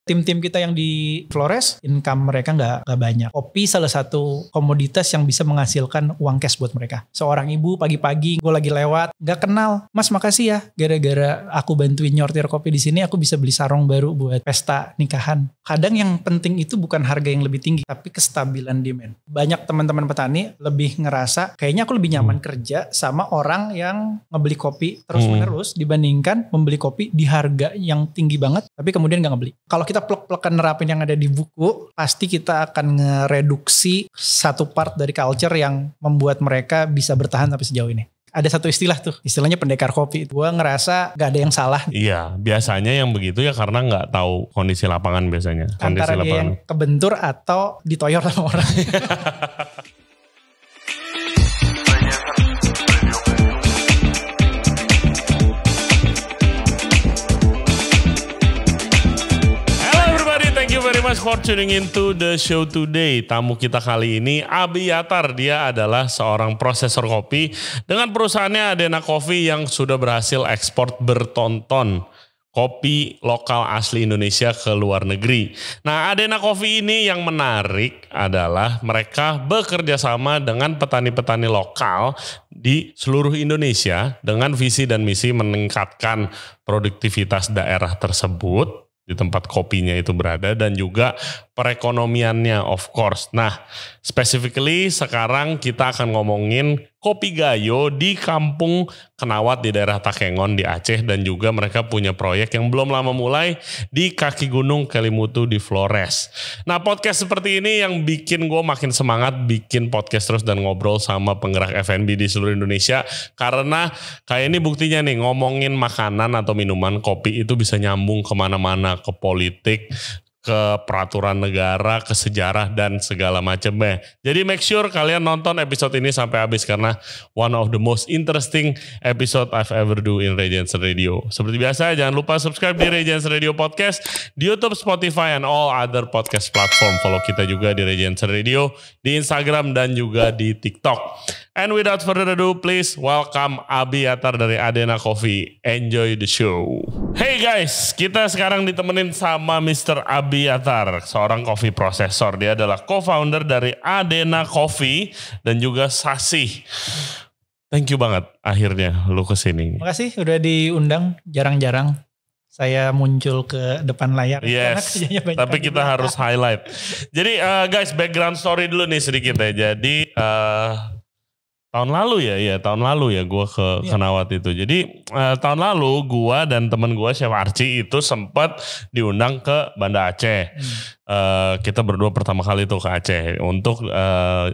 tim-tim kita yang di Flores, income mereka nggak banyak. Kopi salah satu komoditas yang bisa menghasilkan uang cash buat mereka. Seorang ibu pagi-pagi gue lagi lewat, nggak kenal, Mas makasih ya, gara-gara aku bantuin nyortir kopi di sini, aku bisa beli sarung baru buat pesta nikahan. Kadang yang penting itu bukan harga yang lebih tinggi, tapi kestabilan demand. Banyak teman-teman petani lebih ngerasa, kayaknya aku lebih nyaman kerja sama orang yang ngebeli kopi terus-menerus dibandingkan membeli kopi di harga yang tinggi banget, tapi kemudian nggak ngebeli. Kalau kita plek-plekan nerapin yang ada di buku, pasti kita akan ngereduksi satu part dari culture yang membuat mereka bisa bertahan sampai sejauh ini. Ada satu istilah tuh, istilahnya pendekar kopi. Gue ngerasa gak ada yang salah. Iya, biasanya yang begitu ya karena gak tahu kondisi lapangan biasanya. Antara dia yang kebentur atau ditoyor sama orang. For tuning into the show today. Tamu kita kali ini Abi Yatar. Dia adalah seorang prosesor kopi dengan perusahaannya Adena Coffee yang sudah berhasil ekspor bertonton kopi lokal asli Indonesia ke luar negeri. Nah, Adena Coffee ini yang menarik adalah mereka bekerja sama dengan petani-petani lokal di seluruh Indonesia dengan visi dan misi meningkatkan produktivitas daerah tersebut di tempat kopinya itu berada dan juga perekonomiannya of course. Nah, specifically sekarang kita akan ngomongin Kopi Gayo di Kampung Kenawat di daerah Takengon di Aceh dan juga mereka punya proyek yang belum lama mulai di kaki Gunung Kelimutu di Flores. Nah, podcast seperti ini yang bikin gue makin semangat bikin podcast terus dan ngobrol sama penggerak F&B di seluruh Indonesia karena kayak ini buktinya nih ngomongin makanan atau minuman kopi itu bisa nyambung kemana-mana, ke politik, ke peraturan negara, ke sejarah dan segala macamnya. Jadi make sure kalian nonton episode ini sampai habis karena one of the most interesting episode I've ever do in Radiance Radio. Seperti biasa jangan lupa subscribe di Radiance Radio Podcast di YouTube, Spotify and all other podcast platform. Follow kita juga di Radiance Radio di Instagram dan juga di TikTok. And without further ado, please welcome Abi Yatar dari Adena Coffee. Enjoy the show. Hey guys, kita sekarang ditemenin sama Mr. Abi Yatar, seorang coffee processor. Dia adalah co-founder dari Adena Coffee dan juga Sasi. Thank you banget akhirnya lu kesini. Makasih udah diundang, jarang-jarang saya muncul ke depan layar. Yes, tapi kita harus highlight. Jadi guys, background story dulu nih sedikit ya. Jadi tahun lalu ya gue ke Kenawat itu. Jadi tahun lalu gue dan temen gue Chef Archie itu sempat diundang ke Banda Aceh. Kita berdua pertama kali tuh ke Aceh untuk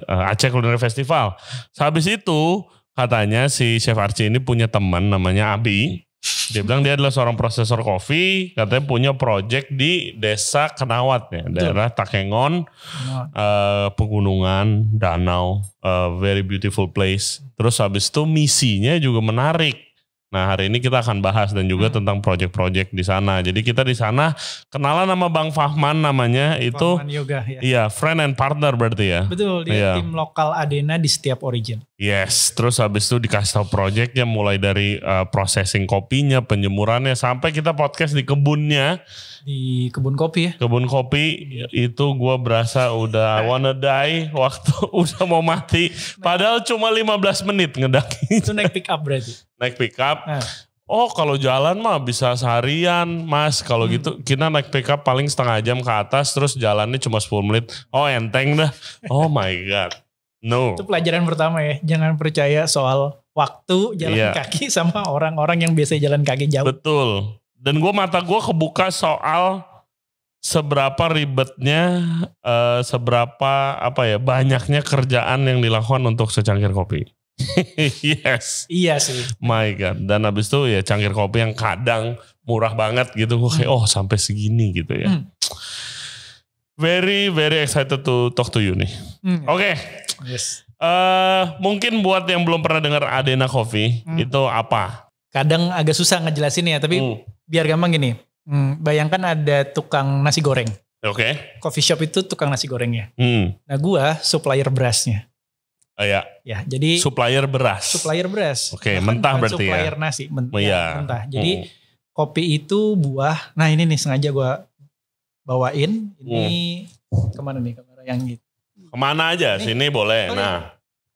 Aceh Culinary Festival. Habis itu katanya si Chef Archie ini punya teman namanya Abi. Dia bilang dia adalah seorang prosesor kopi, katanya punya project di desa Kenawat ya, daerah Takengon, pegunungan, danau, very beautiful place. Terus habis itu misinya juga menarik. Nah, hari ini kita akan bahas dan juga tentang project-project di sana. Jadi kita di sana kenalan sama Bang Fahman namanya itu. Fahman Yoga ya. Iya, friend and partner berarti ya. Betul, dia tim lokal Adena di setiap origin. Yes, terus habis itu dikasih tahu projectnya mulai dari processing kopinya, penjemurannya sampai kita podcast di kebunnya. Di kebun kopi ya. Kebun kopi itu gue berasa udah wanna die waktu udah mau mati. Padahal cuma 15 menit ngedaki. Itu naik pick up berarti. Naik pick up. Oh kalau jalan mah bisa seharian mas. Kalau gitu kita naik pick up paling setengah jam ke atas. Terus jalannya cuma 10 menit. Oh enteng dah. Oh my god. No. Itu pelajaran pertama ya. Jangan percaya soal waktu jalan kaki sama orang-orang yang biasa jalan kaki jauh. Betul. Dan mata gue kebuka soal seberapa ribetnya, seberapa banyaknya kerjaan yang dilakukan untuk secangkir kopi. Yes. Iya sih. My God. Dan habis itu ya cangkir kopi yang kadang murah banget gitu. Gue kayak sampai segini gitu ya. Very, very excited to talk to you nih. Oke. Yes. Mungkin buat yang belum pernah dengar Adena Coffee, itu apa? Kadang agak susah ngejelasin ya, tapi biar gampang gini. Bayangkan ada tukang nasi goreng. Oke. Coffee shop itu tukang nasi gorengnya. Nah gua supplier berasnya. Ya, jadi supplier beras. Supplier beras. Oke, mentah berarti supplier ya. Nasi, mentah. Jadi kopi itu buah. Nah ini nih sengaja gua bawain. Ini kemana nih kamera yang gitu? Kemana aja? Ini, sini boleh. oh,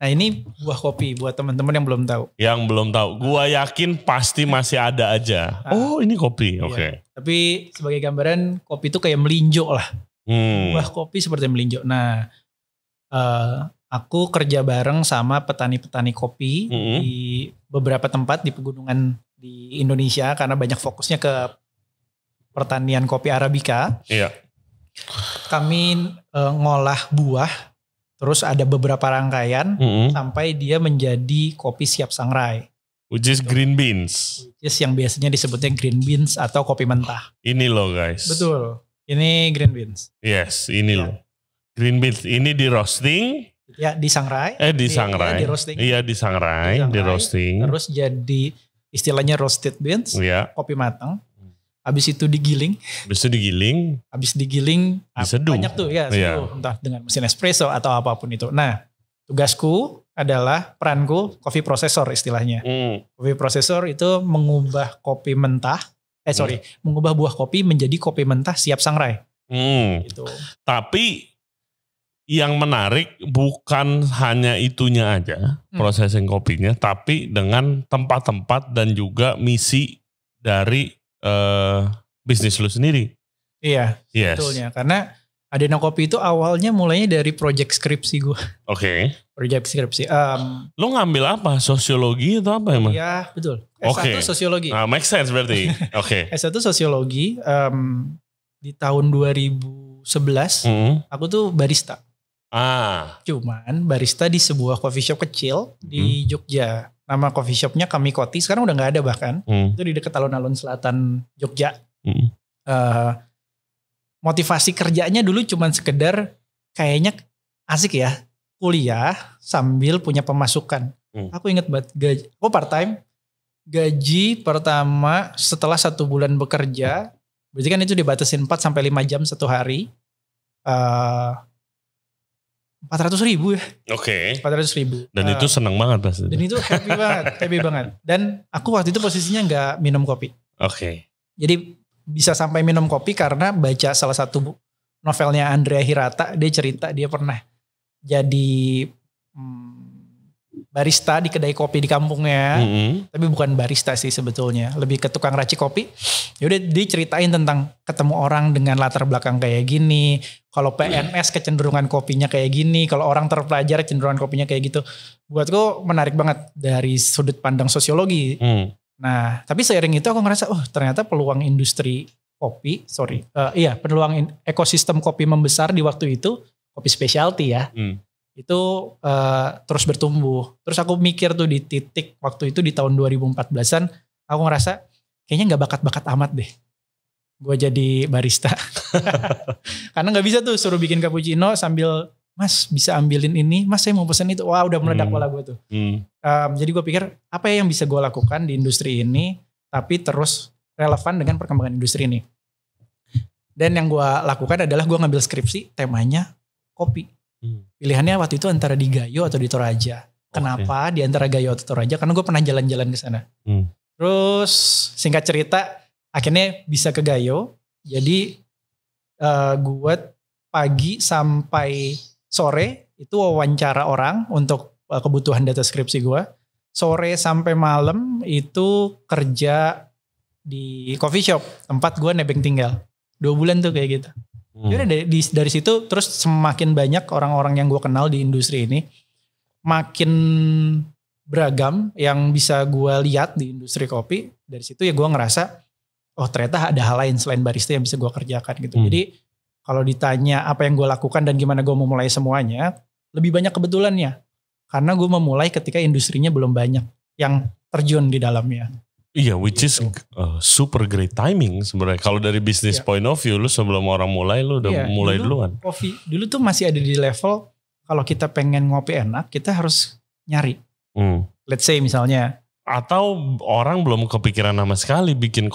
Nah ini buah kopi buat teman-teman yang belum tahu. Yang belum tahu, gua yakin pasti masih ada aja. Oh ini kopi, oke. Iya. Tapi sebagai gambaran kopi itu kayak melinjo lah. Buah kopi seperti melinjo. Nah, aku kerja bareng sama petani-petani kopi di beberapa tempat di pegunungan di Indonesia karena banyak fokusnya ke pertanian kopi Arabica. Iya. Kami ngolah buah, terus ada beberapa rangkaian sampai dia menjadi kopi siap sangrai. Which is green beans. Which is yang biasanya disebutnya green beans atau kopi mentah. Ini loh guys. Betul. Ini green beans. Yes, ini loh. Green beans. Ini di roasting. Ya, disangrai. Disangrai. Di roasting. Iya, disangrai, di roasting. Terus jadi istilahnya roasted beans, kopi matang. Habis itu digiling. Habis digiling diseduh. Banyak tuh ya, entah dengan mesin espresso atau apapun itu. Nah, tugasku adalah peranku coffee processor istilahnya. Coffee processor itu mengubah kopi mentah, mengubah buah kopi menjadi kopi mentah siap sangrai. Gitu. Tapi yang menarik bukan hanya itunya aja, processing kopinya, tapi dengan tempat-tempat dan juga misi dari bisnis lu sendiri. Iya, betulnya. Karena Adena Kopi itu awalnya mulainya dari project skripsi gue. Oke. Project skripsi. Lu ngambil apa? Sosiologi atau apa emang? Iya, betul. S1 sosiologi. Make sense berarti. Oke. S1 sosiologi. Di tahun 2011, aku tuh barista. Cuman barista di sebuah coffee shop kecil di Jogja. Nama coffee shopnya Kamikoti. Sekarang udah gak ada bahkan. Itu di dekat alun-alun selatan Jogja. Motivasi kerjanya dulu cuman sekedar kayaknya asik ya. Kuliah sambil punya pemasukan. Aku inget banget gaji. Aku part time. Gaji pertama setelah 1 bulan bekerja. Berarti kan itu dibatasin 4-5 jam satu hari. 400.000 ya. Oke. 400.000. Dan itu seneng banget pasti. Dan itu happy banget. Dan aku waktu itu posisinya nggak minum kopi. Oke. Jadi bisa sampai minum kopi karena baca salah satu novelnya Andrea Hirata. Dia cerita dia pernah jadi barista di kedai kopi di kampungnya. Tapi bukan barista sih sebetulnya. Lebih ke tukang racik kopi. Yaudah dia ceritain tentang ketemu orang dengan latar belakang kayak gini. Kalau PNS kecenderungan kopinya kayak gini. Kalau orang terpelajar kecenderungan kopinya kayak gitu. Buatku menarik banget dari sudut pandang sosiologi. Nah tapi seiring itu aku ngerasa ternyata peluang industri kopi. Peluang ekosistem kopi membesar di waktu itu. Kopi specialty ya. Itu terus bertumbuh. Terus aku mikir tuh di titik waktu itu di tahun 2014an. Aku ngerasa kayaknya gak bakat-bakat amat deh. Gue jadi barista. Karena gak bisa tuh suruh bikin cappuccino sambil, Mas bisa ambilin ini, Mas saya mau pesen itu. Wah udah meledak kepala gue tuh. Jadi gue pikir apa ya yang bisa gue lakukan di industri ini, tapi terus relevan dengan perkembangan industri ini. Dan yang gue lakukan adalah gue ngambil skripsi temanya kopi. Pilihannya waktu itu antara di Gayo atau di Toraja. Kenapa di antara Gayo atau Toraja? Karena gue pernah jalan-jalan ke sana. Terus singkat cerita akhirnya bisa ke Gayo. Jadi gue pagi sampai sore itu wawancara orang untuk kebutuhan data skripsi gue. Sore sampai malam itu kerja di coffee shop tempat gue nebeng tinggal. 2 bulan tuh kayak gitu. Jadi dari situ terus semakin banyak orang-orang yang gue kenal di industri ini. Makin beragam yang bisa gue lihat di industri kopi. Dari situ ya gue ngerasa ternyata ada hal lain selain barista yang bisa gue kerjakan gitu. Jadi kalau ditanya apa yang gue lakukan dan gimana gue memulai semuanya, lebih banyak kebetulannya. Karena gue memulai ketika industrinya belum banyak yang terjun di dalamnya. Iya, which is super great timing sebenarnya. Kalau dari business point of view, lu sebelum orang mulai, lu udah mulai duluan. Kopi dulu tuh masih ada di level kalau kita pengen ngopi enak, kita harus nyari. Let's say misalnya. Atau orang belum kepikiran sama sekali bikin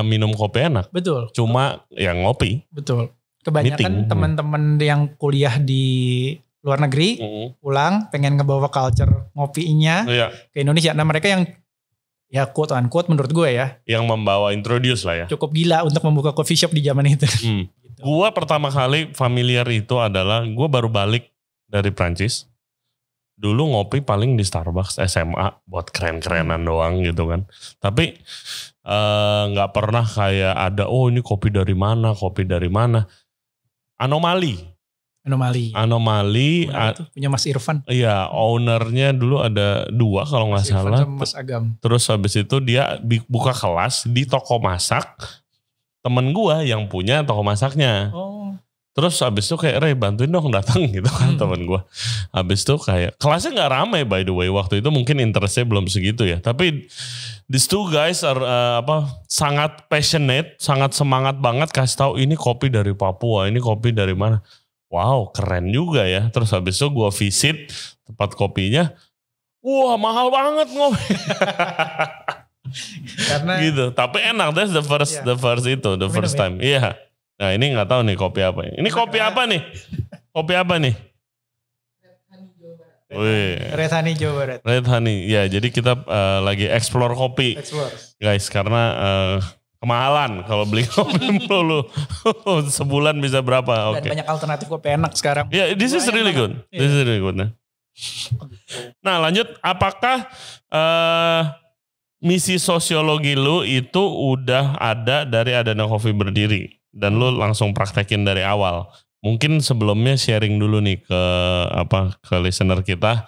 minum kopi enak. Betul. Cuma yang ngopi. Betul. Kebanyakan teman-teman yang kuliah di luar negeri, pulang pengen ngebawa culture ngopinya ke Indonesia. Nah mereka yang ya quote unquote menurut gue ya. Yang membawa introduce lah ya. Cukup gila untuk membuka coffee shop di zaman itu. Gitu. Gua pertama kali familiar itu adalah gue baru balik dari Prancis. Dulu ngopi paling di Starbucks SMA buat keren-kerenan doang gitu kan. Tapi nggak pernah kayak ada ini kopi dari mana. Anomali. Punya Mas Irfan. Iya, ownernya dulu ada 2 kalau nggak salah. Mas Agam. Terus habis itu dia buka kelas di toko masak. Temen gua yang punya toko masaknya. Oh. Terus habis itu kayak Ray bantuin dong datang gitu kan temen gua. Habis itu kayak kelasnya nggak ramai by the way waktu itu, mungkin interestnya belum segitu ya. Tapi these two guys are sangat passionate, sangat semangat banget kasih tahu ini kopi dari Papua, ini kopi dari mana. Wow, keren juga ya. Terus habis itu gue visit tempat kopinya. Wah, mahal banget ngopi. Karena gitu. Tapi enak, that's the first time. Iya. Nah, ini nggak tahu nih kopi apa. Ini kopi apa nih? Kopi apa nih? Red Honey Jawa Barat. Red Honey. Ya, jadi kita lagi explore kopi. Guys, karena kemahalan kalau beli kopi mulu. Sebulan bisa berapa? Dan banyak alternatif kopi enak sekarang. Yeah, this is really good. This is really good. Nah, lanjut. Apakah misi sosiologi lu itu udah ada dari Adana Coffee berdiri dan lu langsung praktekin dari awal? Mungkin sebelumnya sharing dulu nih ke listener kita.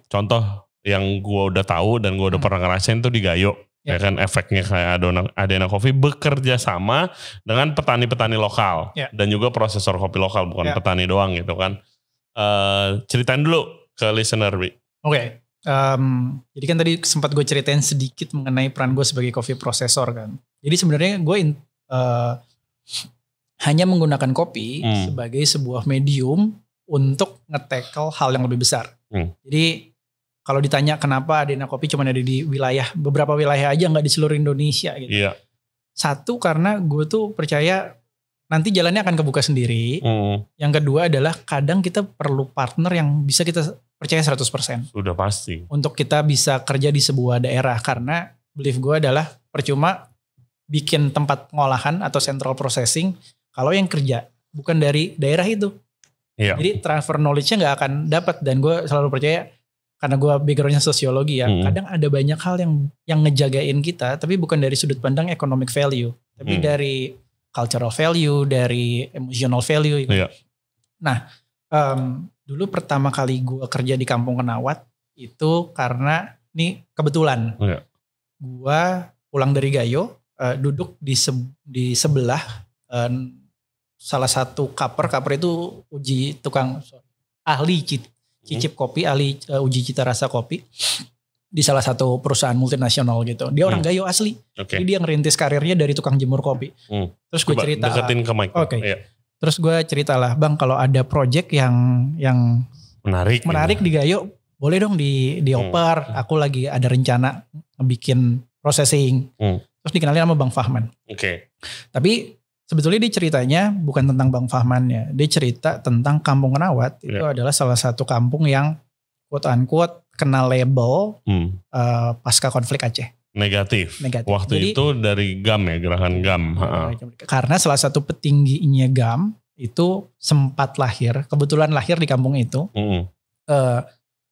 Contoh yang gua udah tahu dan gua udah pernah ngerasain tuh di Gayo. Ya kan efeknya kayak Adana Coffee bekerja sama dengan petani-petani lokal dan juga prosesor kopi lokal, bukan petani doang gitu kan. Ceritain dulu ke listener, Bi. Oke. Jadi kan tadi sempat gue ceritain sedikit mengenai peran gue sebagai coffee processor kan. Jadi sebenarnya gue hanya menggunakan kopi sebagai sebuah medium untuk nge-tackle hal yang lebih besar. Jadi kalau ditanya kenapa Adana Coffee cuma ada di beberapa wilayah aja, nggak di seluruh Indonesia gitu. Iya. Satu, karena gue tuh percaya nanti jalannya akan kebuka sendiri. Yang kedua adalah kadang kita perlu partner yang bisa kita percaya 100%. Sudah pasti. Untuk kita bisa kerja di sebuah daerah. Karena belief gue adalah percuma bikin tempat pengolahan atau central processing kalau yang kerja bukan dari daerah itu. Iya. Jadi transfer knowledge-nya gak akan dapat. Dan gue selalu percaya, karena gue background-nya sosiologi ya, kadang ada banyak hal yang ngejagain kita, tapi bukan dari sudut pandang economic value, tapi dari cultural value, dari emotional value. Gitu. Iya. Nah, dulu pertama kali gue kerja di Kampung Kenawat itu karena ini kebetulan gue pulang dari Gayo, duduk di sebelah salah satu kaper itu ahli cicip kopi, ahli uji cita rasa kopi di salah satu perusahaan multinasional gitu. Dia orang Gayo asli. Jadi dia ngerintis karirnya dari tukang jemur kopi. Terus gue cerita. Deketin ke mic. Oke. Iya. Terus gue cerita lah, Bang, kalau ada project yang menarik gitu di Gayo, boleh dong dioper. Aku lagi ada rencana ngebikin processing. Terus dikenalin sama Bang Fahman. Tapi sebetulnya dia ceritanya bukan tentang Bang Fahmannya. Dia cerita tentang Kampung Kenawat. Itu adalah salah satu kampung yang quote unquote kena label pasca konflik Aceh. Negatif. Waktu jadi, itu dari GAM ya, gerakan GAM. Karena salah satu petingginya GAM itu sempat kebetulan lahir di kampung itu.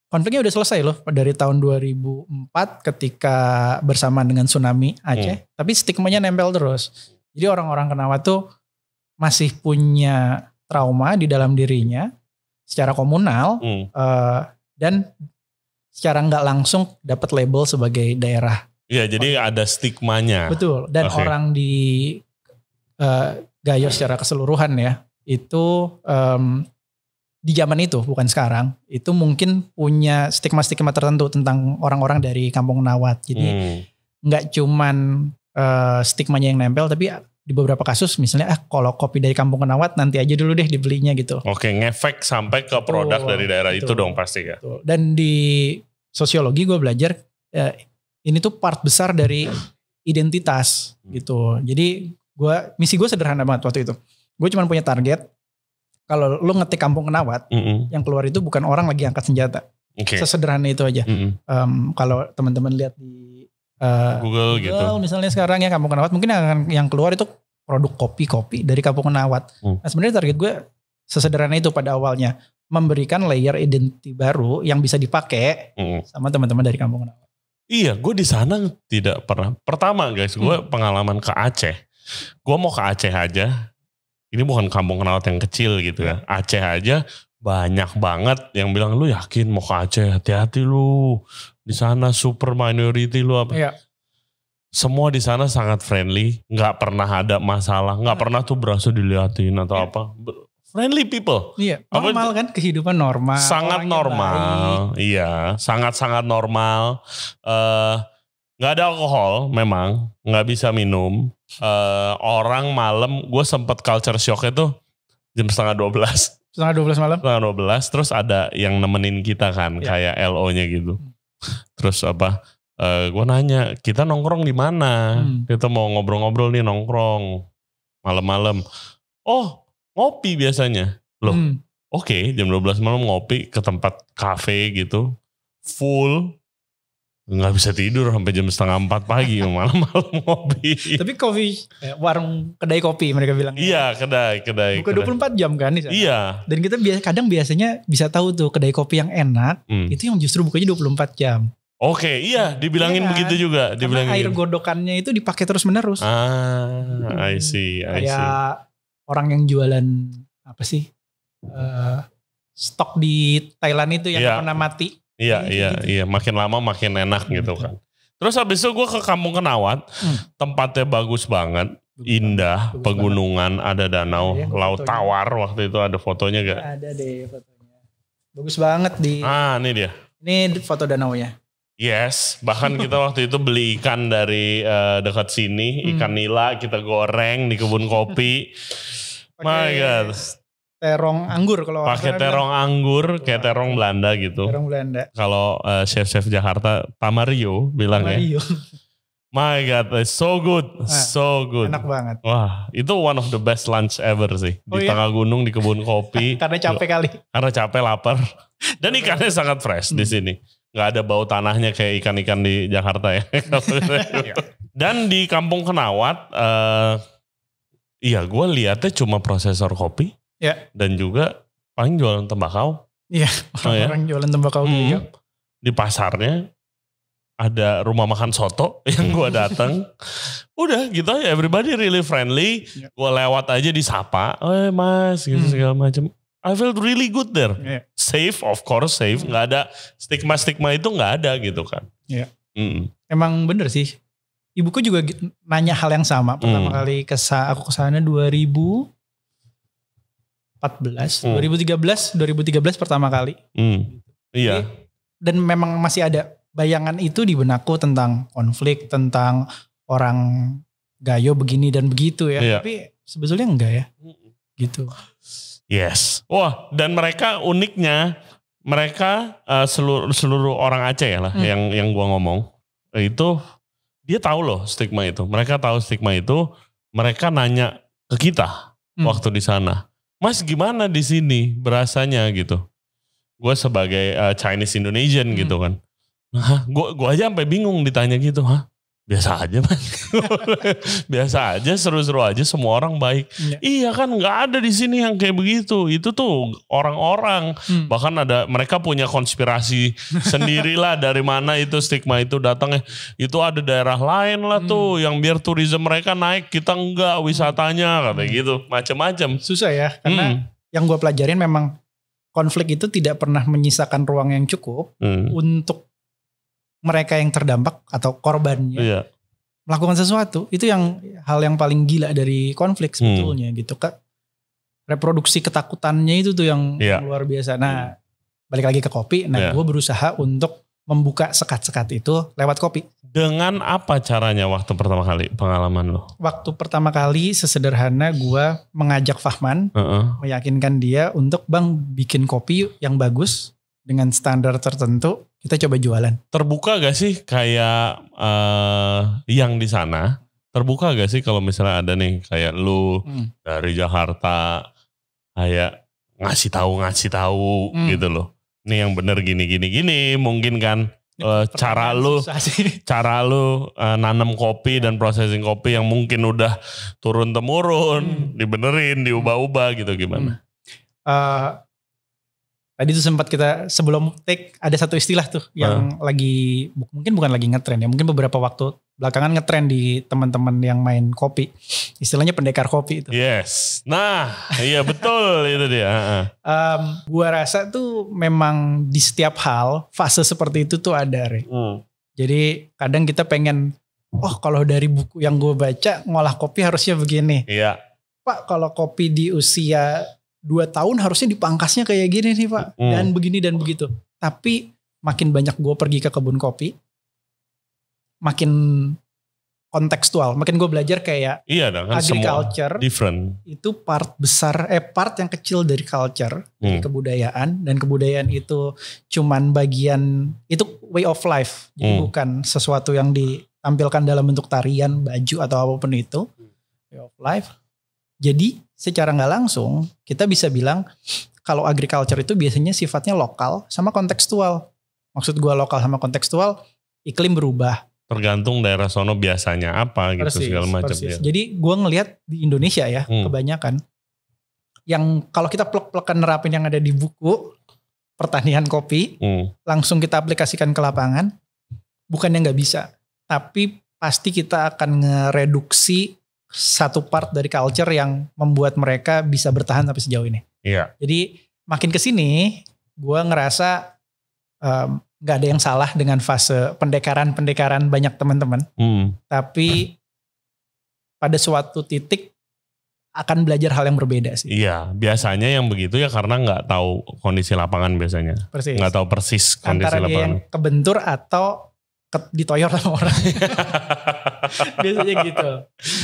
Konfliknya udah selesai loh dari tahun 2004 ketika bersamaan dengan tsunami Aceh. Tapi stigmanya nempel terus. Jadi orang-orang Kenawat tuh masih punya trauma di dalam dirinya secara komunal dan secara nggak langsung dapat label sebagai daerah. Iya, jadi ada stigmanya. Betul. Dan orang di Gayo secara keseluruhan ya itu di zaman itu bukan sekarang itu mungkin punya stigma-stigma tertentu tentang orang-orang dari Kampung Kenawat. Jadi nggak cuman stigmanya yang nempel, tapi di beberapa kasus misalnya kalau kopi dari Kampung Kenawat nanti aja dulu deh dibelinya gitu. Oke, ngefek sampai ke produk dari daerah itu dong pasti ya. Dan di sosiologi gue belajar ini tuh part besar dari identitas gitu. Jadi misi gue sederhana banget waktu itu. Gue cuma punya target, kalau lu ngetik Kampung Kenawat, yang keluar itu bukan orang lagi angkat senjata. Sesederhana itu aja. Kalau teman-teman lihat di Google gitu. Misalnya sekarang ya Kampung Kenawat, mungkin yang keluar itu produk kopi dari Kampung Kenawat. Nah sebenarnya target gue sesederhana itu pada awalnya, memberikan layer identity baru yang bisa dipakai sama teman-teman dari Kampung Kenawat. Iya, gue di sana tidak pernah. Pertama guys, gue pengalaman ke Aceh. Gue mau ke Aceh aja. Ini bukan Kampung Kenawat yang kecil gitu ya. Aceh aja banyak banget yang bilang, lu yakin mau ke Aceh? Hati-hati lu. Di sana super minority lu apa. Iya. Semua di sana sangat friendly. Gak pernah ada masalah. Gak pernah tuh berasa diliatin atau apa. Friendly people. Iya, normal kan, kehidupan normal. Sangat normal. Baik. Iya, sangat-sangat normal. Gak ada alkohol memang, gak bisa minum. Orang malam, gue sempet culture shock itu jam 11:30. 11:30 malam? 11:30, terus ada yang nemenin kita kan, kayak LO-nya gitu. Terus apa, gue nanya, kita nongkrong di mana? Kita mau ngobrol-ngobrol nih nongkrong malam-malam. Oh, ngopi biasanya. Loh, oke, jam 12 malam ngopi ke tempat kafe gitu. Full. Nggak bisa tidur sampai jam 3:30 pagi. Malam-malam ngopi. Tapi warung kedai kopi mereka bilang. Iya, kedai. Buka 24 jam kan di sana. Iya. Dan kita biasanya bisa tahu tuh kedai kopi yang enak. Itu yang justru bukanya 24 jam. Oke, iya, dibilangin begitu juga. Karena air godokannya itu dipakai terus menerus. I see. Kayak orang yang jualan apa sih stok di Thailand itu yang pernah mati. Iya, makin lama makin enak gitu kan. Terus habis itu gue ke Kampung Kenawat, tempatnya bagus banget, indah, pegunungan, ada danau, laut tawar waktu itu ada fotonya gak? Ada deh fotonya, bagus banget ini dia. Ini foto danaunya. Yes, bahkan kita waktu itu beli ikan dari dekat sini, ikan nila kita goreng di kebun kopi. My God. Terong anggur kalau pakai terong anggur, kayak terong Belanda gitu. Terong Belanda. Kalau chef-chef Jakarta, Tamario bilang ya. My God, it's so good, so good. Enak banget. Wah, itu one of the best lunch ever sih. Di tengah gunung, di kebun kopi. Karena capek kali. Karena capek, lapar. Dan ikannya sangat fresh di sini. Gak ada bau tanahnya kayak ikan-ikan di Jakarta ya. Dan di Kampung Kenawat, iya gue lihatnya cuma prosesor kopi. Dan juga paling jualan tembakau. Iya, orang jualan tembakau juga. Di pasarnya ada rumah makan soto yang gue datang. Udah gitu aja, everybody really friendly. Gue lewat aja disapa, mas gitu segala macam. I felt really good there. Safe, of course safe. Gak ada stigma-stigma itu gak ada gitu kan. Emang bener sih. Ibuku juga nanya hal yang sama. Pertama kali aku kesana 2013 pertama kali. Iya. Dan memang masih ada bayangan itu di benakku tentang konflik, tentang orang Gayo begini dan begitu ya. Tapi sebetulnya enggak ya. Gitu. Yes. Wah, dan mereka uniknya, mereka seluruh orang Aceh ya lah yang gua ngomong. Itu dia tahu loh stigma itu. Mereka tahu stigma itu, mereka nanya ke kita waktu di sana. Mas gimana di sini berasanya gitu. Gue sebagai Chinese Indonesian gitu kan. Gue aja sampai bingung ditanya gitu. Biasa aja man. Biasa aja, seru-seru aja, semua orang baik. Iya kan gak ada di sini yang kayak begitu. Itu tuh orang-orang. Bahkan mereka punya konspirasi sendirilah dari mana itu stigma itu datangnya. Itu ada daerah lain lah tuh yang biar turisme mereka naik, kita enggak wisatanya katanya gitu. Macam-macam. Susah ya, karena yang gue pelajarin memang konflik itu tidak pernah menyisakan ruang yang cukup untuk mereka yang terdampak atau korbannya melakukan sesuatu. Itu hal yang paling gila dari konflik sebetulnya gitu Kak. Reproduksi ketakutannya itu tuh yang luar biasa. Nah balik lagi ke kopi. Nah gue berusaha untuk membuka sekat-sekat itu lewat kopi. Dengan apa caranya waktu pertama kali pengalaman lo? Waktu pertama kali sesederhana gue mengajak Fahman, meyakinkan dia untuk bang bikin kopi yang bagus dengan standar tertentu. Kita coba jualan. Terbuka gak sih kayak yang di sana? Terbuka gak sih kalau misalnya ada nih kayak lu dari Jakarta kayak ngasih tahu gitu loh. Ini yang bener gini mungkin kan. cara lu nanam kopi dan processing kopi yang mungkin udah turun temurun, dibenerin, diubah-ubah gitu gimana? Tadi tuh sempat kita sebelum take ada satu istilah tuh yang lagi mungkin bukan lagi ngetren ya, mungkin beberapa waktu belakangan ngetren di teman-teman yang main kopi. Istilahnya pendekar kopi itu. Yes. Nah, iya betul itu dia. Gua rasa tuh memang di setiap hal fase seperti itu tuh ada, Re. Jadi kadang kita pengen, kalau dari buku yang gue baca ngolah kopi harusnya begini. Iya. Pak, kalau kopi di usia 2 tahun harusnya dipangkasnya kayak gini nih Pak. Dan begini dan begitu. Tapi makin banyak gue pergi ke kebun kopi, makin kontekstual. Makin gue belajar kayak agriculture different. Itu part yang kecil dari culture, dari kebudayaan. Dan kebudayaan itu cuman bagian, itu way of life. Jadi bukan sesuatu yang ditampilkan dalam bentuk tarian, baju atau apapun itu. Way of life. Jadi secara nggak langsung kita bisa bilang kalau agriculture itu biasanya sifatnya lokal sama kontekstual. Maksud gue lokal sama kontekstual, iklim berubah. Tergantung daerah sono biasanya apa gitu segala macam. Ya. Jadi gue ngelihat di Indonesia ya kebanyakan yang kalau kita plek-plekan nerapin yang ada di buku pertanian kopi, langsung kita aplikasikan ke lapangan, bukannya nggak bisa, tapi pasti kita akan ngereduksi satu part dari culture yang membuat mereka bisa bertahan sampai sejauh ini. Iya. Jadi makin kesini, gue ngerasa nggak ada yang salah dengan fase pendekaran banyak teman-teman. Tapi pada suatu titik akan belajar hal yang berbeda sih. Iya, biasanya yang begitu ya karena nggak tahu kondisi lapangan biasanya. Persis. Nggak tahu persis kondisi antara lapangan. Antara dia yang kebentur atau ditoyor sama orang. Biasanya gitu.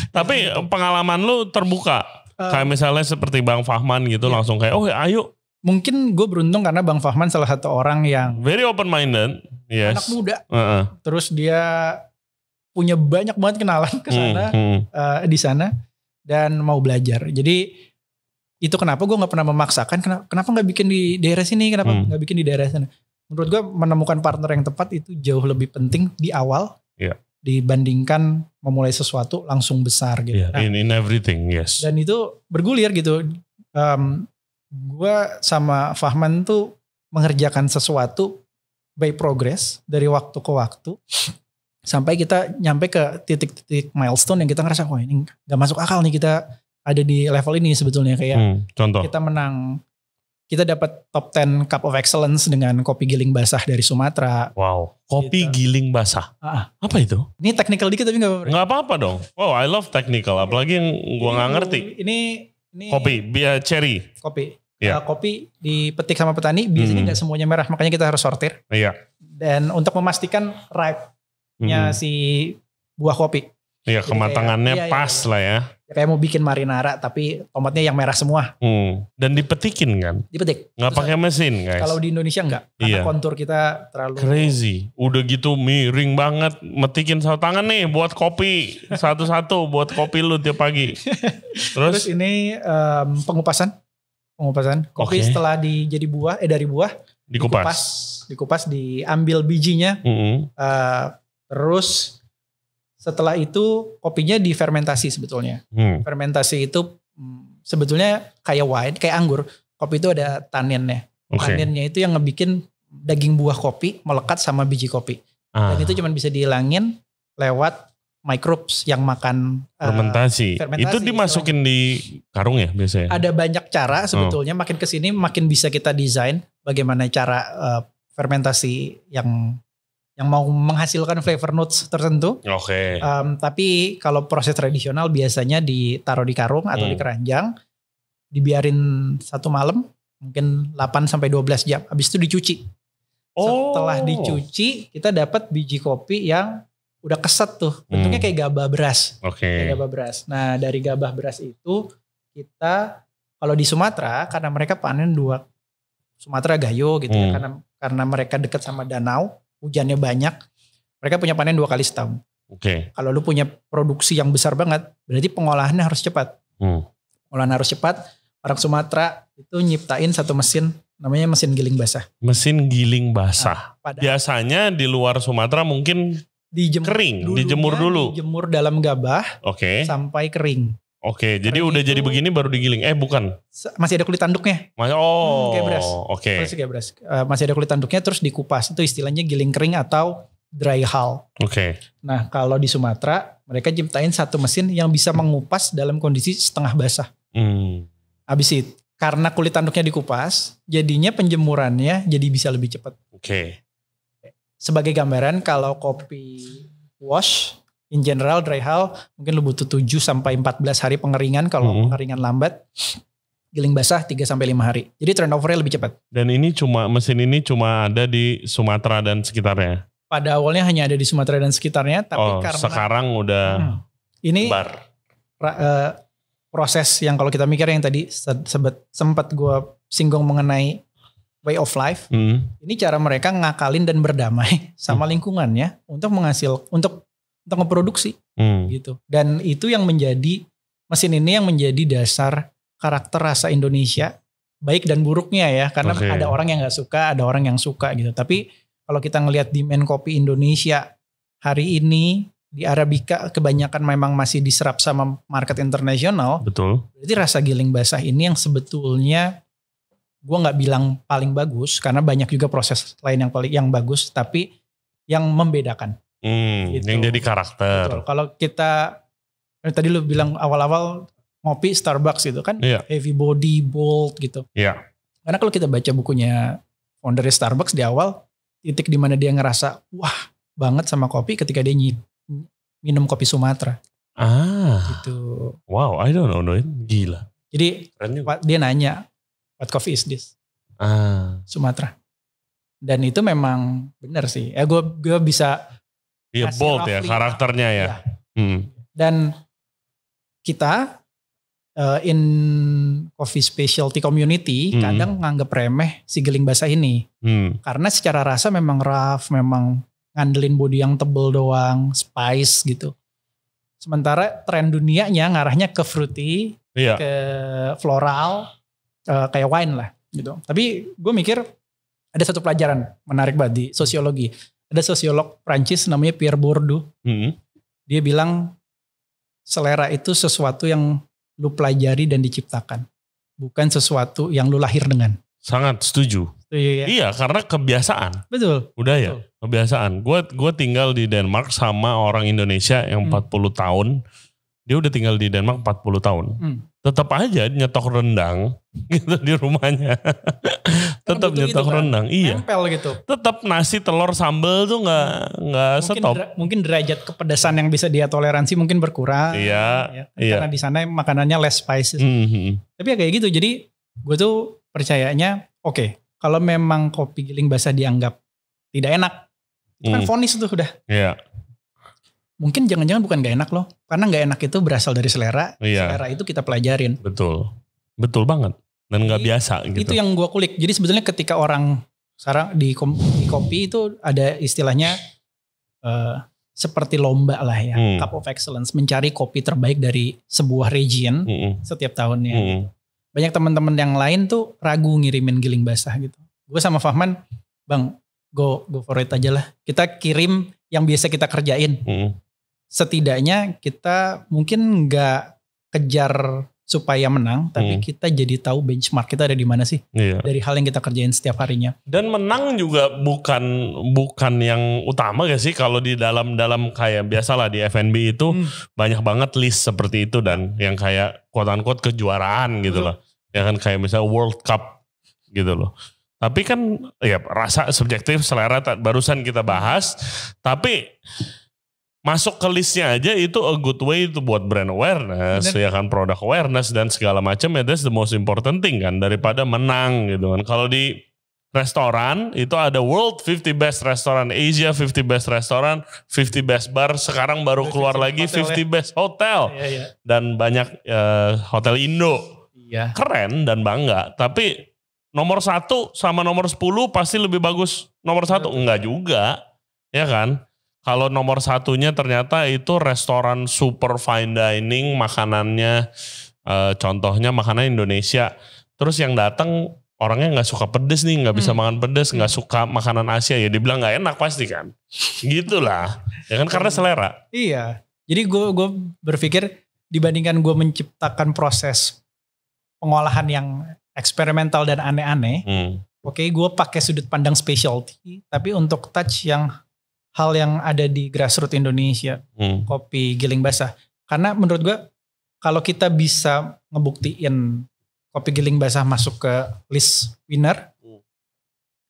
Tapi pengalaman lu terbuka. Kayak misalnya seperti Bang Fahman gitu langsung kayak ayo. Mungkin gue beruntung karena Bang Fahman salah satu orang yang very open minded. Yes. Anak muda. Terus dia punya banyak banget kenalan ke sana di sana dan mau belajar. Jadi itu kenapa gue nggak pernah memaksakan. Kenapa nggak bikin di daerah sini? Kenapa nggak bikin di daerah sana? Menurut gue menemukan partner yang tepat itu jauh lebih penting di awal dibandingkan memulai sesuatu langsung besar gitu. Nah, in everything, yes. Dan itu bergulir gitu. Gue sama Fahman tuh mengerjakan sesuatu by progress dari waktu ke waktu sampai kita nyampe ke titik-titik milestone yang kita ngerasa ini gak masuk akal nih kita ada di level ini sebetulnya kayak contoh. Kita dapat top 10 Cup of Excellence dengan kopi giling basah dari Sumatera. Wow, kopi giling basah. Apa itu? Ini technical dikit tapi gak apa-apa. Gak apa-apa dong. Wow, I love technical. Apalagi yang gue gak ngerti. Ini kopi, cherry. Kopi. Kopi dipetik sama petani, biasanya gak semuanya merah. Makanya kita harus sortir. Iya. Dan untuk memastikan ripe-nya si buah kopi. Iya, kematangannya pas lah ya. Kayak mau bikin marinara tapi tomatnya yang merah semua. Dan dipetikin kan? Dipetik. Nggak pakai mesin guys. Kalau di Indonesia enggak. Karena kontur kita terlalu crazy. Udah gitu miring banget. Metikin sama tangan nih buat kopi. Satu-satu buat kopi lu tiap pagi. Terus ini pengupasan. Kopi setelah jadi buah, dari buah. Dikupas, diambil bijinya. Terus setelah itu kopinya difermentasi sebetulnya. Fermentasi itu sebetulnya kayak wine, kayak anggur. Kopi itu ada taninnya. Taninnya itu yang ngebikin daging buah kopi melekat sama biji kopi. Dan itu cuma bisa dihilangin lewat microbes yang makan fermentasi. Itu dimasukin di karung ya biasanya? Ada banyak cara sebetulnya. Makin kesini makin bisa kita desain bagaimana cara fermentasi yang mau menghasilkan flavor notes tertentu. Tapi kalau proses tradisional biasanya ditaruh di karung atau di keranjang, dibiarin 1 malam, mungkin 8-12 jam. Habis itu dicuci. Setelah dicuci, kita dapat biji kopi yang udah keset tuh. Bentuknya kayak gabah beras. Kayak gabah beras. Nah dari gabah beras itu kita, kalau di Sumatera, karena mereka panen 2, Sumatera Gayo gitu ya, karena mereka dekat sama danau, hujannya banyak, mereka punya panen 2 kali setahun. Kalau lu punya produksi yang besar banget, berarti pengolahannya harus cepat. Pengolahan harus cepat. Orang Sumatera itu nyiptain satu mesin, namanya mesin giling basah. Mesin giling basah. biasanya di luar Sumatera mungkin dijemur dulu. Dijemur dalam gabah sampai kering. Oke, jadi udah jadi begini baru digiling. Bukan. Masih ada kulit tanduknya. Kayak beras. Masih kayak beras. Masih ada kulit tanduknya terus dikupas. Itu istilahnya giling kering atau dry hull. Nah, kalau di Sumatera mereka ciptain satu mesin yang bisa mengupas dalam kondisi setengah basah. Habis itu karena kulit tanduknya dikupas, jadinya penjemurannya jadi bisa lebih cepat. Sebagai gambaran, kalau kopi wash in general dry hull mungkin lu butuh 7 sampai 14 hari pengeringan. Kalau pengeringan lambat, giling basah 3 sampai 5 hari. Jadi turnovernya lebih cepat. Dan mesin ini cuma ada di Sumatera dan sekitarnya. Pada awalnya hanya ada di Sumatera dan sekitarnya, tapi karena sekarang udah ini proses yang kalau kita mikir yang tadi sempat gue singgung mengenai way of life. Ini cara mereka ngakalin dan berdamai sama lingkungannya untuk untuk ngeproduksi gitu. Dan itu yang menjadi mesin ini yang menjadi dasar karakter rasa Indonesia, baik dan buruknya ya, karena ada orang yang nggak suka, ada orang yang suka gitu. Tapi kalau kita ngelihat demand kopi Indonesia hari ini di Arabica kebanyakan memang masih diserap sama market internasional. Betul. Berarti rasa giling basah ini yang sebetulnya gue nggak bilang paling bagus, karena banyak juga proses lain yang bagus, tapi yang membedakan. Gitu. Yang jadi karakter. Betul. Kalau kita tadi lu bilang awal-awal ngopi Starbucks gitu kan, heavy body, bold gitu. Karena kalau kita baca bukunya founder Starbucks di awal, titik di mana dia ngerasa wah banget sama kopi ketika dia minum kopi Sumatera. Gitu. Wow, I don't know, gila. Jadi dia nanya, what coffee is this? Sumatera. Dan itu memang benar sih. Gue bisa bold ya karakternya ya. Dan kita in coffee specialty community kadang nganggep remeh si giling basah ini. Karena secara rasa memang rough, memang ngandelin body yang tebel doang, spice gitu. Sementara tren dunianya ngarahnya ke fruity, ke floral, kayak wine lah gitu. Tapi gue mikir ada satu pelajaran menarik banget di sosiologi. Ada sosiolog Prancis namanya Pierre Bourdieu. Dia bilang selera itu sesuatu yang lu pelajari dan diciptakan, bukan sesuatu yang lu lahir dengan. Sangat setuju. Ya? Iya, karena kebiasaan. Betul. Udah ya, kebiasaan. Gue tinggal di Denmark sama orang Indonesia yang 40 tahun. Dia udah tinggal di Denmark 40 tahun. Tetap aja nyetok rendang gitu di rumahnya. Tetap nyetok gitu rendang. Kan? Iya. Nempel gitu. Tetap nasi, telur, sambal tuh nggak stop. Mungkin derajat kepedasan yang bisa dia toleransi mungkin berkurang. Iya. Karena di sana makanannya less spices. Tapi ya kayak gitu. Jadi gue tuh percayanya kalau memang kopi giling basah dianggap tidak enak, itu kan vonis tuh udah. Iya. Mungkin jangan-jangan bukan gak enak loh. Karena gak enak itu berasal dari selera. Selera itu kita pelajarin. Betul banget. Dan gak biasa gitu. Itu yang gue kulik. Jadi sebetulnya ketika orang sekarang di kopi itu ada istilahnya seperti lomba lah ya. Cup of Excellence. Mencari kopi terbaik dari sebuah region setiap tahunnya. Banyak teman-teman yang lain tuh ragu ngirimin giling basah gitu. Gue sama Fahman, bang go for it aja lah. Kita kirim yang biasa kita kerjain. Setidaknya kita mungkin gak kejar supaya menang, tapi kita jadi tahu benchmark kita ada di mana sih. Dari hal yang kita kerjain setiap harinya. Dan menang juga bukan yang utama gak sih, kalau di dalam kayak biasalah di F&B itu banyak banget list seperti itu, dan yang kayak quote-unquote kejuaraan gitu loh. Ya kan kayak misalnya World Cup gitu loh. Tapi kan ya rasa subjektif, selera barusan kita bahas, tapi masuk ke listnya aja itu a good way itu buat brand awareness. Ya kan, product awareness dan segala macam, ya that's the most important thing kan, daripada menang gitu kan. Kalau di restoran itu ada World 50 Best Restaurant, Asia 50 Best Restaurant, 50 Best Bar, sekarang baru keluar lagi 50 Best Hotel. Dan banyak hotel Indo. Keren dan bangga, tapi nomor 1 sama nomor 10 pasti lebih bagus nomor 1? Enggak juga, ya kan? Kalau nomor 1-nya ternyata itu restoran super fine dining, makanannya contohnya makanan Indonesia, terus yang datang orangnya nggak suka pedes nih, nggak bisa makan pedes, nggak suka makanan Asia, ya dibilang nggak enak pasti kan. Gitulah, ya kan karena selera. Iya, jadi gue berpikir dibandingkan gue menciptakan proses pengolahan yang eksperimental dan aneh-aneh, oke, gue pakai sudut pandang specialty, tapi untuk touch hal yang ada di grassroots Indonesia, kopi giling basah. Karena menurut gue kalau kita bisa ngebuktiin kopi giling basah masuk ke list winner,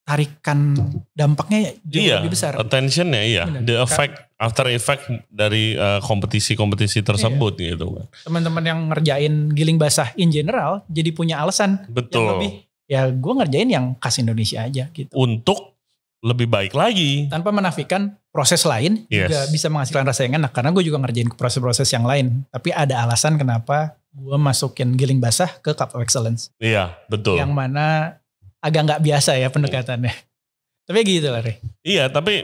tarikan dampaknya jauh lebih besar. Attentionnya iya, benar. The effect, after effect dari kompetisi-kompetisi tersebut gitu kan. Teman-teman yang ngerjain giling basah in general jadi punya alasan. Betul. Yang lebih, ya gue ngerjain yang khas Indonesia aja gitu. Untuk lebih baik lagi. Tanpa menafikan proses lain juga bisa menghasilkan rasa yang enak. Karena gue juga ngerjain proses-proses yang lain. Tapi ada alasan kenapa gue masukin giling basah ke Cup of Excellence. Iya, betul. Yang mana agak nggak biasa ya pendekatannya. Tapi gitu lah, Re. Iya, tapi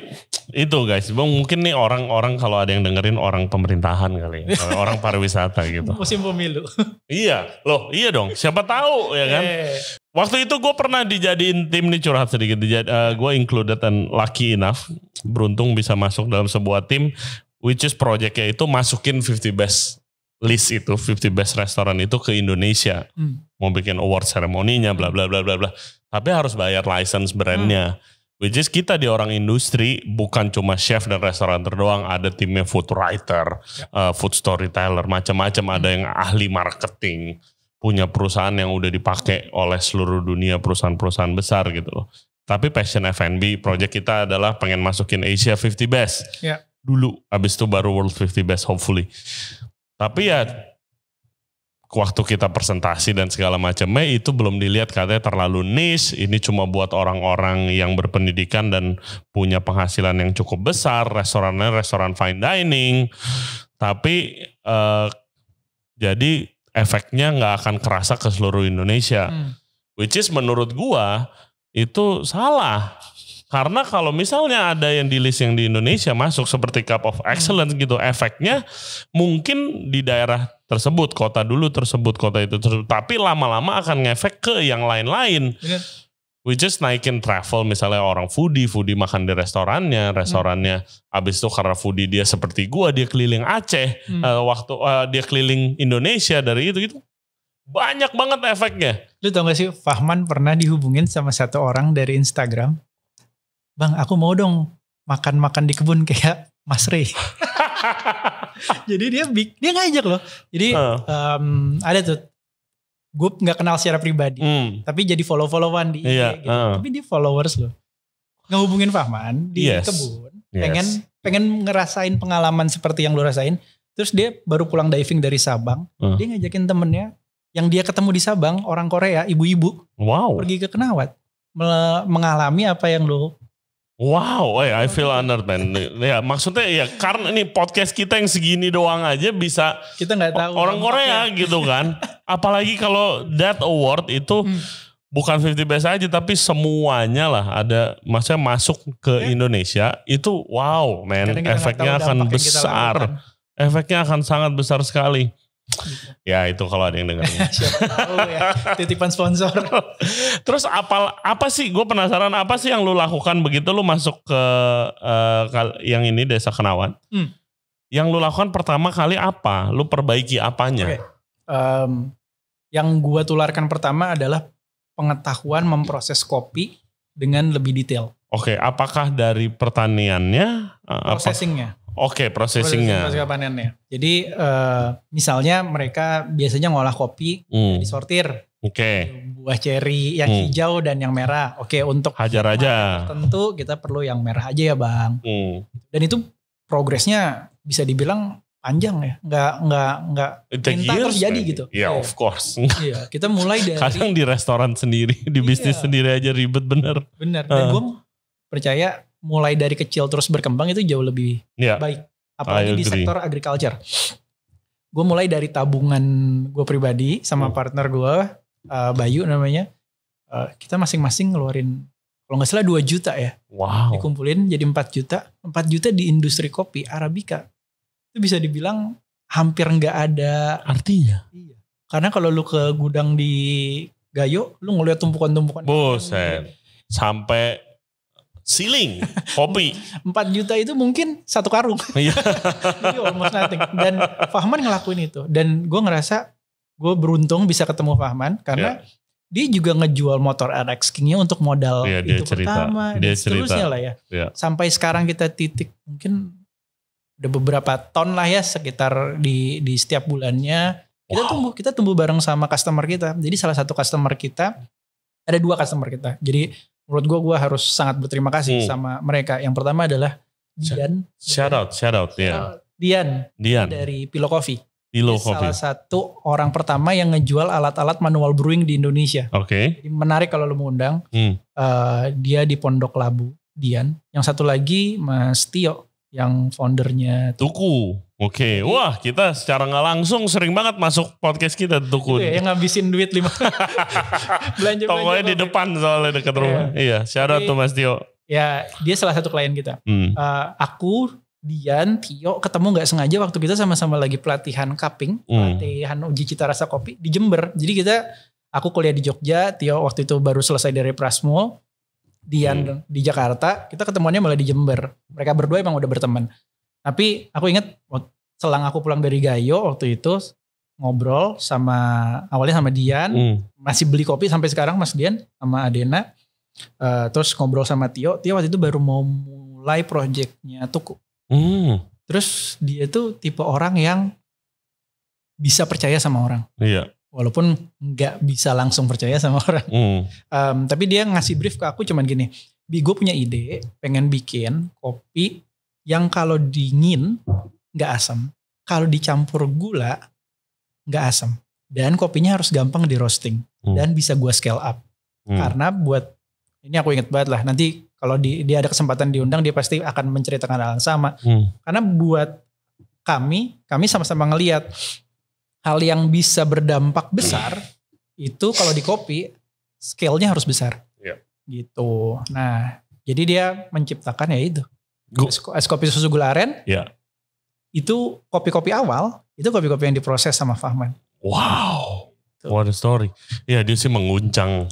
itu guys, mungkin nih orang-orang kalau ada yang dengerin orang pemerintahan kali ya. Orang pariwisata gitu. Musim pemilu. Iya dong. Siapa tahu ya kan. Waktu itu gue pernah dijadiin tim nih, curhat sedikit. Gue included and lucky enough. Beruntung bisa masuk dalam sebuah tim. Which is projectnya itu masukin 50 best list itu. 50 best restoran itu ke Indonesia. Mau bikin award ceremoninya bla bla bla bla bla. Tapi harus bayar license brandnya. Which is kita di orang industri bukan cuma chef dan restaurator doang, ada timnya food writer, food storyteller, macam-macam, ada yang ahli marketing, punya perusahaan yang udah dipakai oleh seluruh dunia, perusahaan-perusahaan besar gitu loh. Tapi passion F&B project kita adalah pengen masukin Asia 50 best dulu, abis itu baru World 50 best hopefully. Tapi ya waktu kita presentasi dan segala macamnya itu belum dilihat, katanya terlalu niche, ini cuma buat orang-orang yang berpendidikan dan punya penghasilan yang cukup besar, restorannya restoran fine dining, tapi jadi efeknya nggak akan kerasa ke seluruh Indonesia, which is menurut gua itu salah. Karena kalau misalnya ada yang di list yang di Indonesia masuk seperti Cup of Excellence gitu, efeknya mungkin di daerah tersebut, kota dulu tersebut, kota itu tersebut. Tapi lama-lama akan ngefek ke yang lain-lain. We just naikin travel, misalnya orang foodie makan di restorannya abis itu karena foodie dia seperti gua, dia keliling Aceh, waktu dia keliling Indonesia dari itu banyak banget efeknya. Lu tau gak sih, Fahman pernah dihubungin sama satu orang dari Instagram. Bang, aku mau dong makan-makan di kebun kayak Mas Ray. Jadi dia ngajak loh. Jadi ada tuh, gue nggak kenal secara pribadi, tapi jadi follow-followan di IG gitu. Tapi dia followers loh. Ngehubungin Fahman di kebun, pengen ngerasain pengalaman seperti yang lo rasain. Terus dia baru pulang diving dari Sabang, dia ngajakin temennya yang dia ketemu di Sabang, orang Korea, ibu-ibu, pergi ke Kenawat, mengalami apa yang lo. Wow, I feel honored man. Ya maksudnya ya karena ini podcast kita yang segini doang aja bisa kita nggak tahu orang Korea gitu kan. Apalagi kalau that award itu bukan 50 best aja tapi semuanya lah ada, maksudnya masuk ke Indonesia itu wow man, efeknya akan besar. Efeknya akan sangat besar sekali. Ya itu kalau ada yang dengerin. Siapa tahu ya, titipan sponsor. Terus apa sih, gue penasaran apa sih yang lu lakukan begitu lu masuk ke yang ini Desa Kenawat? Yang lu lakukan pertama kali apa? Lu perbaiki apanya? Yang gue tularkan pertama adalah pengetahuan memproses kopi dengan lebih detail. Oke, apakah dari pertaniannya? Processingnya. Oke, processingnya. Proses panennya. Jadi misalnya mereka biasanya ngolah kopi, disortir. Buah ceri yang hijau dan yang merah. Oke, untuk hajar aja. Tentu kita perlu yang merah aja ya bang. Dan itu progresnya bisa dibilang panjang ya. Nggak minta terus jadi gitu. Ya of course. Iya, kita mulai dari. Kadang di restoran sendiri, di bisnis sendiri aja ribet bener. Bener. Dan gue percaya mulai dari kecil terus berkembang itu jauh lebih baik. Apalagi di sektor agriculture. Gue mulai dari tabungan gue pribadi sama partner gue, Bayu namanya. Kita masing-masing ngeluarin, kalau gak salah 2 juta ya. Wow. Dikumpulin jadi 4 juta. 4 juta di industri kopi Arabica. Itu bisa dibilang hampir gak ada artinya. Iya. Karena kalau lu ke gudang di Gayo, lu ngeliat tumpukan-tumpukan. Buset. Sampai ceiling kopi. 4 juta itu mungkin 1 karung. Iya. Jadi almost nothing. Dan Fahman ngelakuin itu. Dan gue ngerasa gue beruntung bisa ketemu Fahman. Karena dia juga ngejual motor RX King-nya untuk modal itu pertama. Dan seterusnya lah ya. Sampai sekarang kita titik mungkin udah beberapa ton lah ya. Sekitar di setiap bulannya. Kita tumbuh bareng sama customer kita. Jadi salah satu customer kita, ada 2 customer kita. Jadi menurut gue harus sangat berterima kasih sama mereka. Yang pertama adalah Dian. Shout out ya. Dian dari Pilo Coffee. Salah satu orang pertama yang ngejual alat-alat manual brewing di Indonesia. Oke. Menarik kalau lo mau undang. Dia di Pondok Labu, Dian. Yang satu lagi Mas Tio yang foundernya Tuku. Oke. Wah, kita secara nggak langsung sering banget masuk podcast kita Tuku. Itu ya, yang ngabisin duit 5. belanja. Tokonya di depan soalnya dekat rumah. Iya, shout out tuh Mas Tio. Ya, dia salah satu klien kita. Aku, Dian, Tio ketemu nggak sengaja waktu kita sama-sama lagi pelatihan cupping, pelatihan uji cita rasa kopi di Jember. Jadi aku kuliah di Jogja, Tio waktu itu baru selesai dari Prasmo, Dian di Jakarta, kita ketemuannya malah di Jember. Mereka berdua emang udah berteman. Tapi aku ingat selang aku pulang dari Gayo waktu itu ngobrol awalnya sama Dian, masih beli kopi sampai sekarang Mas Dian sama Adena. Terus ngobrol sama Tio waktu itu baru mau mulai projectnya Tuku. Terus dia tuh tipe orang yang bisa percaya sama orang. Iya. Walaupun nggak bisa langsung percaya sama orang. Tapi dia ngasih brief ke aku cuman gini, gue punya ide pengen bikin kopi yang kalau dingin nggak asam, kalau dicampur gula nggak asam, dan kopinya harus gampang di roasting dan bisa gue scale up. Karena buat ini aku inget banget lah, nanti kalau dia ada kesempatan diundang dia pasti akan menceritakan hal yang sama. Karena buat kami sama-sama ngelihat hal yang bisa berdampak besar itu kalau di kopi scale-nya harus besar. Gitu. Nah, jadi dia menciptakan ya itu. Es kopi susu gula aren. Itu kopi-kopi awal, itu kopi-kopi yang diproses sama Fahman. Wow. What a story. Ya dia sih menguncang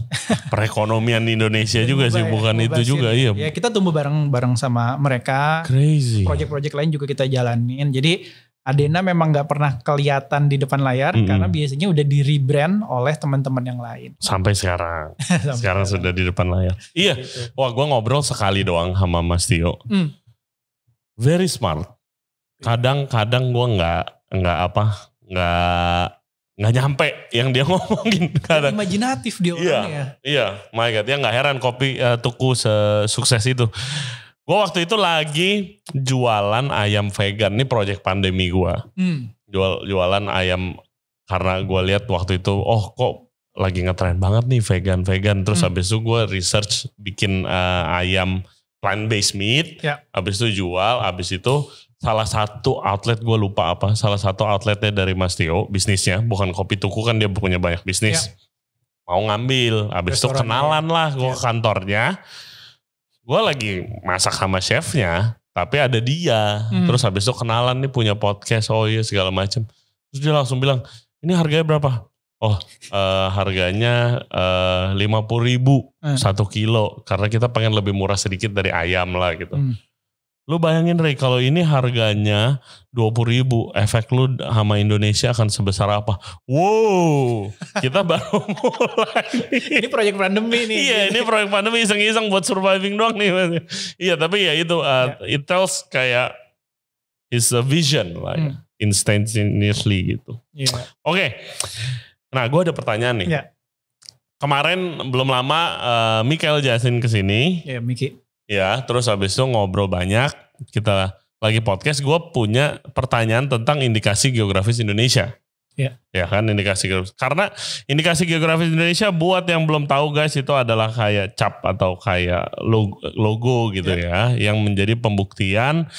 perekonomian Indonesia juga sih, bukan itu juga. Iya. Ya kita tumbuh bareng sama mereka. Crazy. Project-project lain juga kita jalanin. Jadi Adena memang gak pernah kelihatan di depan layar karena biasanya udah di rebrand oleh teman-teman yang lain. Sampai sekarang. Sekarang sudah di depan layar. Iya. Gitu. Wah, gue ngobrol sekali doang sama Mas Tio. Very smart. Kadang-kadang gue nggak nyampe yang dia ngomongin. Kadang. Imajinatif dia orangnya. Iya, my God. Ya nggak heran kopi Tuku sukses itu. Gue waktu itu lagi jualan ayam vegan. Ini project pandemi gue. Jualan ayam karena gue lihat waktu itu, kok lagi ngetren banget nih vegan. Terus habis itu gue research bikin ayam plant-based meat. Habis itu jual. Habis itu salah satu outlet, gue lupa apa, salah satu outletnya dari Mas Tio, bisnisnya, bukan Kopi Tuku kan, dia punya banyak bisnis. Mau ngambil, habis itu kenalan lah gue ke kantornya. Gue lagi masak sama chefnya, tapi ada dia. Terus habis itu kenalan nih punya podcast, segala macam. Terus dia langsung bilang, ini harganya berapa? Harganya 50.000 1 kilo. Karena kita pengen lebih murah sedikit dari ayam lah gitu. Lu bayangin Ray, kalau ini harganya 20.000, efek lu sama Indonesia akan sebesar apa? Wow, kita baru mulai. Ini proyek pandemi nih. Iya, ini proyek pandemi iseng-iseng buat surviving doang nih. Iya, tapi ya itu, it tells kayak it's a vision lah, instantaneously gitu. Oke. Nah, gue ada pertanyaan nih. Kemarin belum lama Mikael Jasin kesini. Iya, Miki. Ya, terus habis itu ngobrol banyak, kita lagi podcast, gue punya pertanyaan tentang indikasi geografis Indonesia. Ya kan, indikasi geografis. Karena indikasi geografis Indonesia buat yang belum tahu guys, itu adalah kayak cap atau kayak logo gitu ya, yang menjadi pembuktian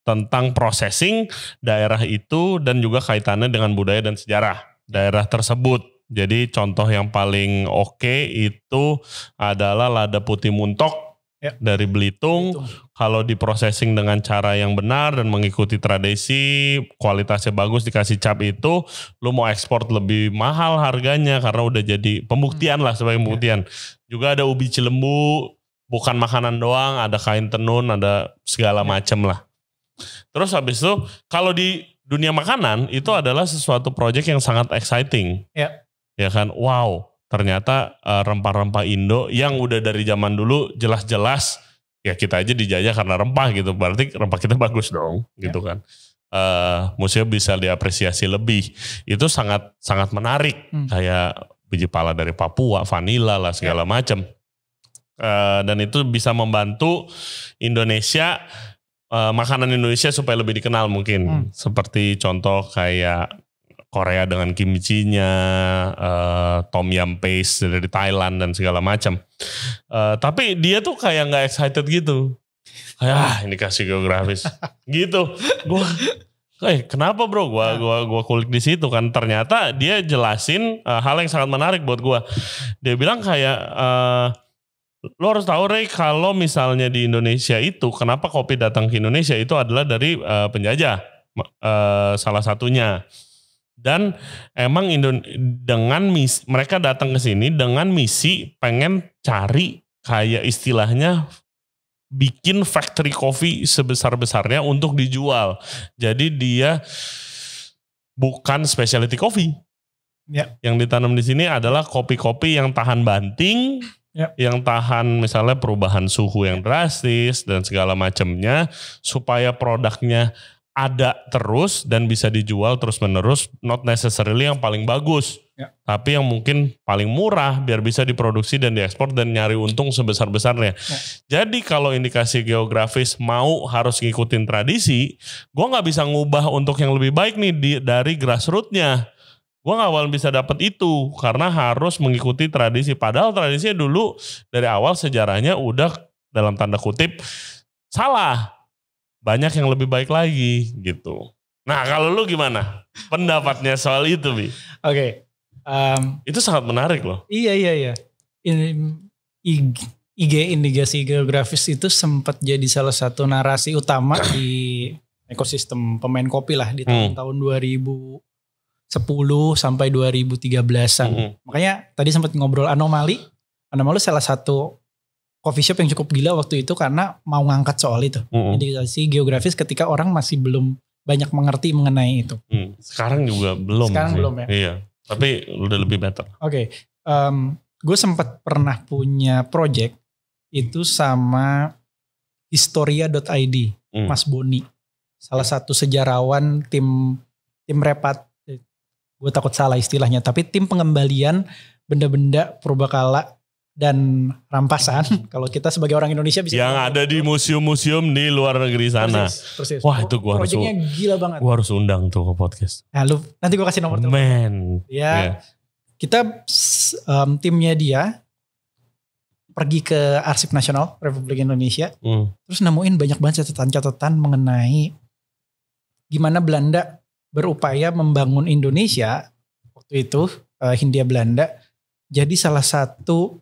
tentang processing daerah itu dan juga kaitannya dengan budaya dan sejarah daerah tersebut. Jadi contoh yang paling oke itu adalah Lada Putih Muntok Ya. Dari Belitung. Kalau diprosesing dengan cara yang benar dan mengikuti tradisi, kualitasnya bagus, dikasih cap itu, lu mau ekspor lebih mahal harganya karena udah jadi pembuktian lah sebagai pembuktian. Juga ada ubi Cilembu, bukan makanan doang, ada kain tenun, ada segala macam lah. Terus habis itu kalau di dunia makanan itu adalah sesuatu project yang sangat exciting. Ya kan, wow. Ternyata rempah-rempah Indo yang udah dari zaman dulu jelas-jelas ya kita aja dijajah karena rempah gitu. Berarti rempah kita bagus dong gitu kan. Museum bisa diapresiasi lebih. Itu sangat sangat menarik. Kayak biji pala dari Papua, vanila lah segala macam. Dan itu bisa membantu Indonesia, makanan Indonesia supaya lebih dikenal mungkin. Seperti contoh kayak Korea dengan kimchi-nya, tom yum paste dari Thailand dan segala macam. Tapi dia tuh kayak nggak excited gitu. Kayak ini kasih geografis gitu. Gua kenapa bro? Gua kulik di situ kan. Ternyata dia jelasin hal yang sangat menarik buat gua. Dia bilang kayak lo harus tahu Ray, kalau misalnya di Indonesia itu kenapa kopi datang ke Indonesia itu adalah dari penjajah salah satunya. Dan emang mereka datang ke sini dengan misi pengen cari kayak istilahnya bikin factory coffee sebesar-besarnya untuk dijual. Jadi dia bukan specialty coffee. Yang ditanam di sini adalah kopi-kopi yang tahan banting, yang tahan misalnya perubahan suhu yang drastis dan segala macamnya supaya produknya ada terus dan bisa dijual terus menerus, not necessarily yang paling bagus, tapi yang mungkin paling murah biar bisa diproduksi dan diekspor dan nyari untung sebesar-besarnya. Jadi kalau indikasi geografis mau harus ngikutin tradisi, gue nggak bisa ngubah untuk yang lebih baik nih dari grassroots-nya. Gue nggak awal bisa dapat itu karena harus mengikuti tradisi. Padahal tradisinya dulu dari awal sejarahnya udah dalam tanda kutip salah. Banyak yang lebih baik lagi gitu. Nah kalau lu gimana pendapatnya soal itu Bi? Oke. Itu sangat menarik loh. Iya. IG indikasi geografis itu sempat jadi salah satu narasi utama di ekosistem pemain kopi lah di tahun 2010 sampai 2013-an. Makanya tadi sempat ngobrol Anomali salah satu coffee shop yang cukup gila waktu itu karena mau ngangkat soal itu. Indikasi geografis ketika orang masih belum banyak mengerti mengenai itu. Sekarang juga belum. Sekarang sih. belum ya. Iya, tapi udah lebih better. Oke. Gue sempat pernah punya project itu sama historia.id, Mas Boni. Salah satu sejarawan tim repat. Gue takut salah istilahnya, tapi tim pengembalian benda-benda purbakala dan rampasan. Kalau kita sebagai orang Indonesia bisa yang ada di museum-museum di luar negeri sana. Persis. Wah itu gue harus. Proyeknya gila banget. Gue harus undang tuh ke podcast. Nah, nanti gue kasih nomor telepon. Ya, kita timnya dia pergi ke Arsip Nasional Republik Indonesia, terus nemuin banyak banget catatan-catatan mengenai gimana Belanda berupaya membangun Indonesia waktu itu, Hindia Belanda jadi salah satu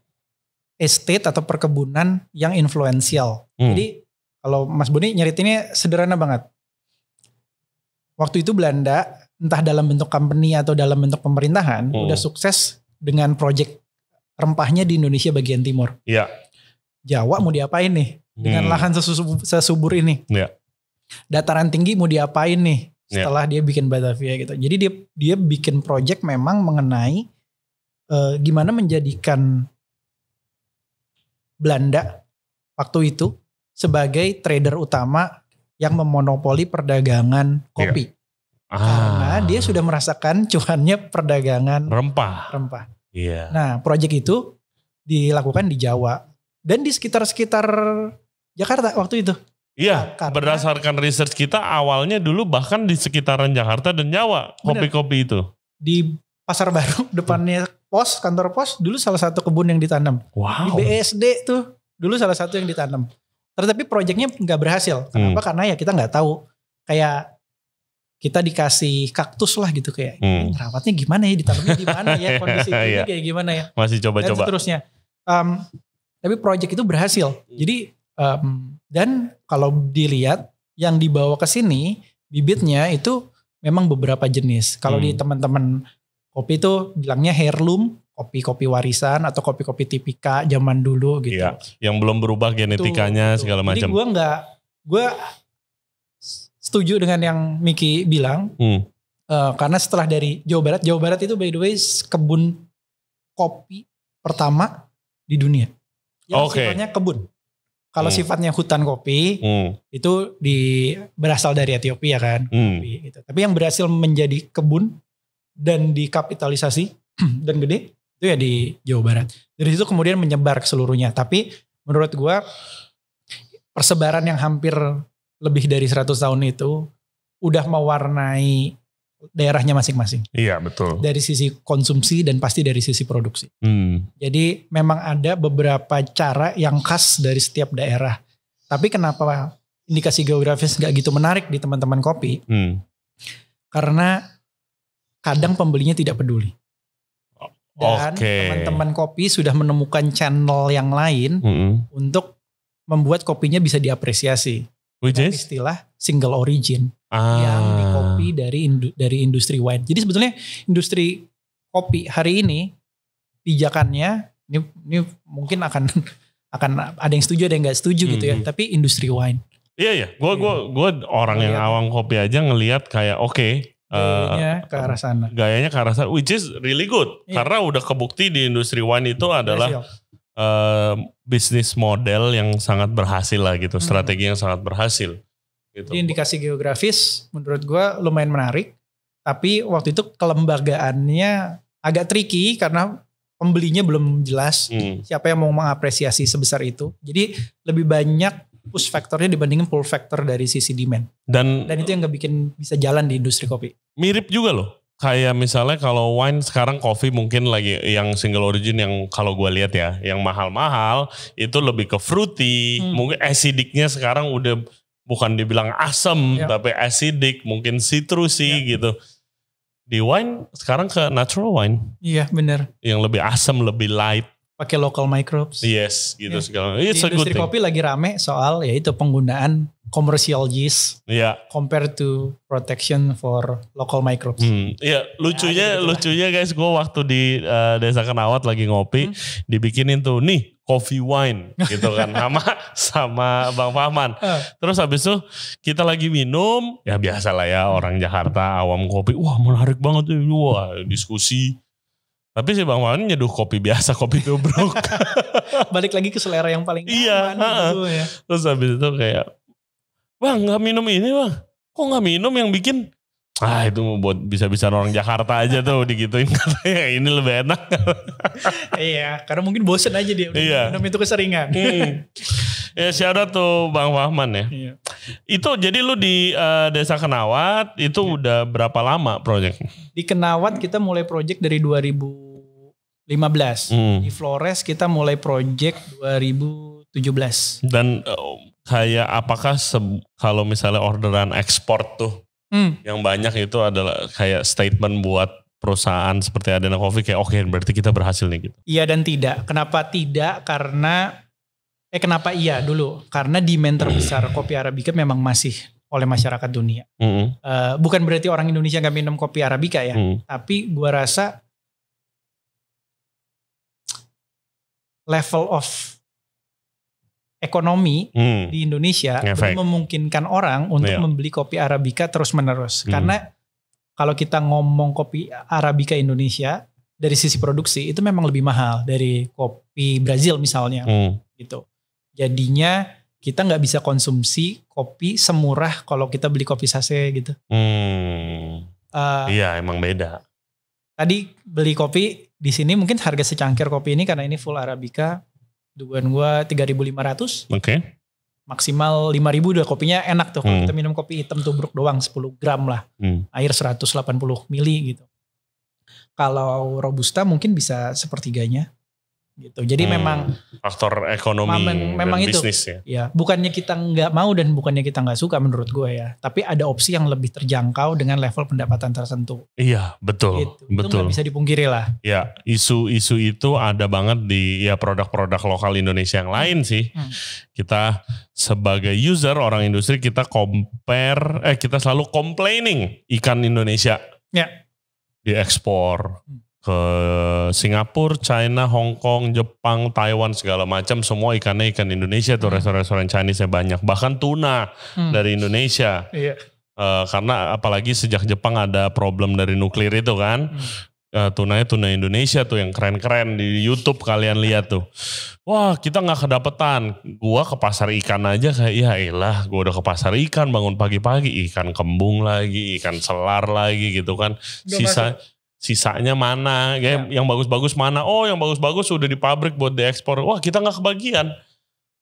estate atau perkebunan yang influensial. Jadi kalau Mas Boni nyeritinnya sederhana banget. Waktu itu Belanda entah dalam bentuk company atau dalam bentuk pemerintahan udah sukses dengan proyek rempahnya di Indonesia bagian timur. Iya. Jawa mau diapain nih dengan lahan sesubur ini? Iya. Dataran tinggi mau diapain nih setelah dia bikin Batavia gitu. Jadi dia bikin proyek memang mengenai gimana menjadikan Belanda waktu itu sebagai trader utama yang memonopoli perdagangan kopi. Karena dia sudah merasakan cuannya perdagangan rempah. Iya. Nah, proyek itu dilakukan di Jawa dan di sekitar Jakarta waktu itu. Iya, berdasarkan research kita awalnya dulu bahkan di sekitaran Jakarta dan Jawa kopi-kopi itu. Di Pasar Baru depannya kantor pos dulu salah satu kebun yang ditanam. Wow. Di BSD tuh dulu salah satu yang ditanam. Tetapi proyeknya nggak berhasil. Kenapa? Karena ya kita nggak tahu. Kayak kita dikasih kaktus lah gitu kayak rawatnya gimana ya, ditanamnya di mana ya, kondisi ini kayak gimana ya. Masih coba-coba. Dan seterusnya. Tapi project itu berhasil. Jadi dan kalau dilihat yang dibawa ke sini bibitnya itu memang beberapa jenis. Kalau di teman-teman kopi itu bilangnya heirloom, kopi-kopi warisan atau kopi-kopi tipika zaman dulu gitu. Iya, yang belum berubah genetikanya Betul. segala macam. Jadi gue setuju dengan yang Miki bilang. Karena setelah dari Jawa Barat itu by the way kebun kopi pertama di dunia. Yang sifatnya kebun. Kalau sifatnya hutan kopi itu berasal dari Ethiopia kan. Kopi, gitu. Tapi yang berhasil menjadi kebun dan dikapitalisasi dan gede itu ya di Jawa Barat. Dari situ kemudian menyebar ke seluruhnya. Tapi menurut gue persebaran yang hampir lebih dari 100 tahun itu udah mewarnai daerahnya masing-masing. Iya betul. Dari sisi konsumsi dan pasti dari sisi produksi. Jadi memang ada beberapa cara yang khas dari setiap daerah. Tapi kenapa indikasi geografis gak gitu menarik di teman-teman kopi? Karena kadang pembelinya tidak peduli. Dan teman-teman kopi sudah menemukan channel yang lain untuk membuat kopinya bisa diapresiasi. Which is? Istilah single origin. Yang dikopi dari industri wine. Jadi sebetulnya industri kopi hari ini pijakannya ini mungkin akan ada yang setuju ada yang nggak setuju gitu ya. Tapi industri wine. Iya. Gue orang yang awam kopi aja ngelihat kayak gayanya ke arah sana. Gayanya ke arah sana, which is really good. Karena udah kebukti di industri wine itu adalah bisnis model yang sangat berhasil lah gitu, strategi yang sangat berhasil. Gitu. Jadi indikasi geografis menurut gue lumayan menarik, tapi waktu itu kelembagaannya agak tricky karena pembelinya belum jelas siapa yang mau mengapresiasi sebesar itu. Jadi lebih banyak push factornya dibandingin pull factor dari sisi demand. Dan itu yang gak bikin bisa jalan di industri kopi. Mirip juga loh. Kayak misalnya kalau wine sekarang coffee mungkin lagi yang single origin yang kalau gue lihat ya, yang mahal-mahal itu lebih ke fruity. Mungkin acidicnya sekarang udah bukan dibilang asam tapi acidic, mungkin citrusy gitu. Di wine sekarang ke natural wine. Iya benar. Yang lebih asam, lebih light. Pakai local microbes. Yes gitu segala. Di industri kopi lagi rame soal yaitu penggunaan commercial yeast compared to protection for local microbes. Iya lucunya guys, gue waktu di Desa Kenawat lagi ngopi dibikinin tuh nih coffee wine gitu kan sama Bang Fahman. Terus habis itu kita lagi minum, ya biasa lah ya orang Jakarta awam kopi, wah menarik banget tuh, wah diskusi. Tapi si Bang Fahman nyeduh kopi biasa, kopi tubruk. Balik lagi ke selera yang paling aman gitu ya. Terus habis itu kayak, Bang gak minum ini bang, kok gak minum yang bikin? Itu buat bisa-bisa orang Jakarta aja tuh digituin katanya ini lebih enak. Iya, karena mungkin bosen aja dia minum itu keseringan. Ya shout out tuh Bang Fahman ya. Iya. Itu jadi lu di Desa Kenawat itu udah berapa lama proyeknya? Di Kenawat kita mulai proyek dari 2015. Di Flores kita mulai proyek 2017. Dan kayak apakah kalau misalnya orderan ekspor tuh yang banyak itu adalah kayak statement buat perusahaan seperti Adena Coffee kayak oke, berarti kita berhasil nih gitu. Iya dan tidak. Kenapa tidak? Karena kenapa iya dulu? Karena demand terbesar kopi Arabica memang masih oleh masyarakat dunia. Bukan berarti orang Indonesia gak minum kopi Arabica ya. Tapi gua rasa level of ekonomi di Indonesia belum memungkinkan orang untuk membeli kopi Arabica terus menerus. Karena kalau kita ngomong kopi Arabica Indonesia dari sisi produksi itu memang lebih mahal dari kopi Brazil misalnya gitu. Jadinya kita nggak bisa konsumsi kopi semurah kalau kita beli kopi sachet gitu. Iya emang beda. Tadi beli kopi di sini mungkin harga secangkir kopi ini karena ini full Arabica. Dugaan gue 3.500. Oke. Maksimal 5.000 udah kopinya enak tuh. Kalau kita minum kopi hitam tubruk doang 10 gram lah. Air 180 mili gitu. Kalau Robusta mungkin bisa sepertiganya. gitu. Jadi memang faktor ekonomi memang dan itu bisnis ya. Ya, bukannya kita nggak mau dan bukannya kita nggak suka menurut gue ya. Tapi ada opsi yang lebih terjangkau dengan level pendapatan tertentu. Iya, betul. Gitu. Itu Betul. nggak bisa dipungkiri lah. Ya, isu-isu itu ada banget di ya produk-produk lokal Indonesia yang lain sih. Kita sebagai user orang industri kita kita selalu complaining ikan Indonesia. Ya. Diekspor ke Singapura, China, Hong Kong, Jepang, Taiwan segala macam, semua ikannya ikan Indonesia tuh, restoran-restoran Chinese banyak, bahkan tuna dari Indonesia. Iya. Karena apalagi sejak Jepang ada problem dari nuklir itu kan, tunanya tuna Indonesia tuh yang keren-keren di YouTube kalian lihat tuh. Wah, kita nggak kedapetan. Gua ke pasar ikan aja kayak ya elah, gua udah ke pasar ikan bangun pagi-pagi, ikan kembung lagi, ikan selar lagi gitu kan. Sisanya mana? Yang bagus-bagus mana? Oh, yang bagus-bagus udah di pabrik buat diekspor. Wah, kita nggak kebagian.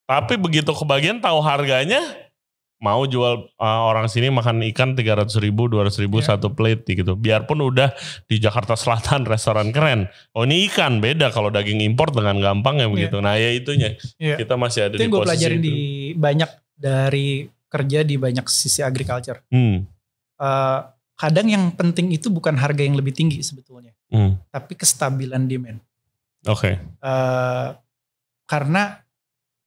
Tapi begitu kebagian tahu harganya, mau jual orang sini makan ikan 300.000, 200.000 satu plate gitu. Biarpun udah di Jakarta Selatan restoran keren. Oh, ini ikan beda kalau daging impor dengan gampang ya begitu. Nah, ya itunya. Kita masih ada itu di posisi itu. Itu gue pelajarin di banyak dari kerja di banyak sisi agriculture. Kadang yang penting itu bukan harga yang lebih tinggi sebetulnya, tapi kestabilan demand. Oke. Karena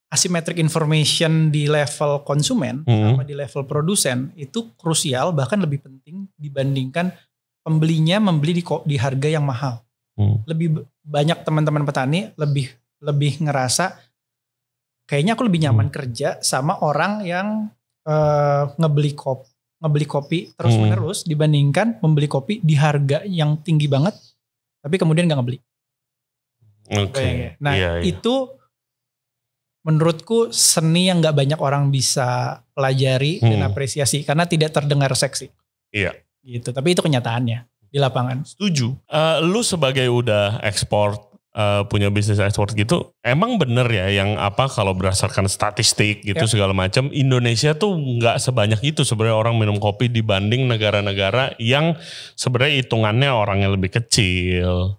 asymmetric information di level konsumen sama di level produsen itu krusial, bahkan lebih penting dibandingkan pembelinya membeli di harga yang mahal. Lebih banyak teman-teman petani lebih ngerasa kayaknya aku lebih nyaman kerja sama orang yang ngebeli kopi terus menerus dibandingkan membeli kopi di harga yang tinggi banget tapi kemudian gak ngebeli. Nah itu menurutku seni yang gak banyak orang bisa pelajari dan apresiasi karena tidak terdengar seksi. Iya. Gitu, tapi itu kenyataannya di lapangan. Setuju. Lu sebagai udah ekspor, punya bisnis ekspor gitu, emang bener ya yang kalau berdasarkan statistik gitu segala macam, Indonesia tuh nggak sebanyak itu sebenarnya orang minum kopi dibanding negara-negara yang sebenarnya hitungannya orangnya lebih kecil,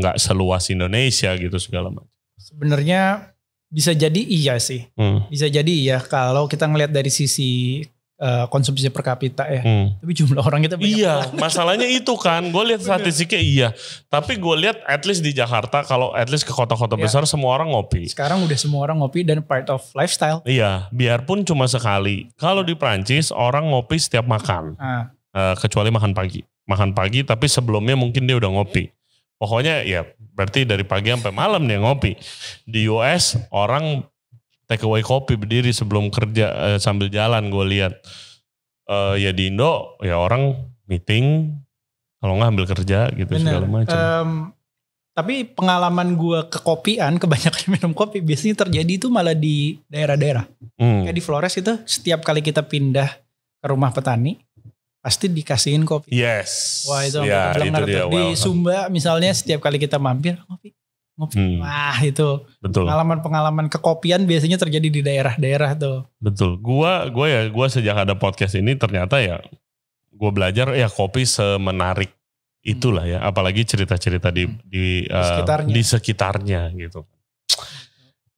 nggak seluas Indonesia gitu segala macam. Sebenarnya bisa jadi iya sih, bisa jadi iya kalau kita ngelihat dari sisi konsumsi per kapita ya. Tapi jumlah orang kita banyak. Iya, masalahnya itu kan. Gue lihat statistiknya iya. Tapi gue lihat at least di Jakarta, kalau at least ke kota-kota besar semua orang ngopi. Sekarang udah semua orang ngopi dan part of lifestyle. Iya, biarpun cuma sekali. Kalau di Prancis orang ngopi setiap makan. Kecuali makan pagi. Makan pagi tapi sebelumnya mungkin dia udah ngopi. Pokoknya ya berarti dari pagi sampai malam dia ngopi. Di US orang take away kopi berdiri sebelum kerja sambil jalan gue lihat. Ya di Indo ya orang meeting kalau nggak ambil kerja gitu. Bener. Segala macam. Tapi pengalaman gue kekopian, kebanyakan minum kopi biasanya terjadi itu malah di daerah-daerah. Kayak di Flores itu setiap kali kita pindah ke rumah petani pasti dikasihin kopi. Yes. Wah itu di Sumba misalnya setiap kali kita mampir ngopi. Wah itu betul. Pengalaman kekopian biasanya terjadi di daerah-daerah tuh. Betul. Gua sejak ada podcast ini ternyata ya gue belajar ya kopi semenarik itulah ya, apalagi cerita-cerita di sekitarnya gitu.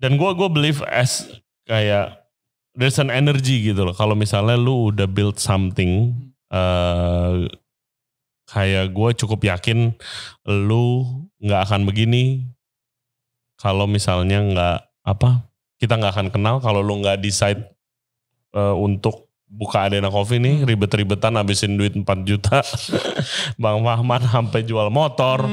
Dan gue believe as kayak there's an energy gitu loh. Kalau misalnya lu udah build something, kayak gue cukup yakin lu nggak akan begini. Kalau misalnya kita nggak akan kenal kalau lu nggak decide untuk buka Adena Coffee nih, ribet-ribetan habisin duit 4 juta. Bang Fahman sampai jual motor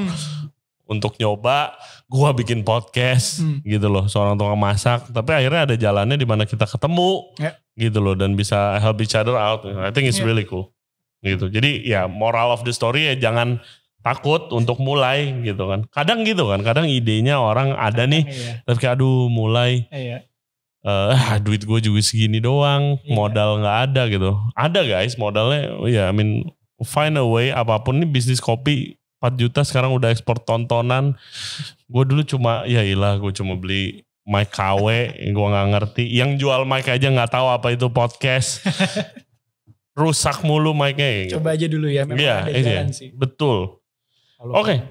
untuk nyoba, gua bikin podcast gitu loh, seorang tukang masak. Tapi akhirnya ada jalannya di mana kita ketemu gitu loh dan bisa help each other out. I think it's really cool. Gitu. Jadi ya moral of the story ya jangan takut untuk mulai gitu kan. Kadang gitu kan, kadang idenya orang ada nih, tapi aduh mulai. Duit gue juga segini doang, modal nggak ada gitu. Ada guys modalnya, find a way apapun nih bisnis kopi 4 juta sekarang udah ekspor tontonan. Gue dulu gue cuma beli mic KW, gue nggak ngerti. Yang jual mic aja nggak tahu apa itu podcast. Rusak mulu mic-nya. Coba aja dulu ya, memang ada jalan sih. Betul. Oke.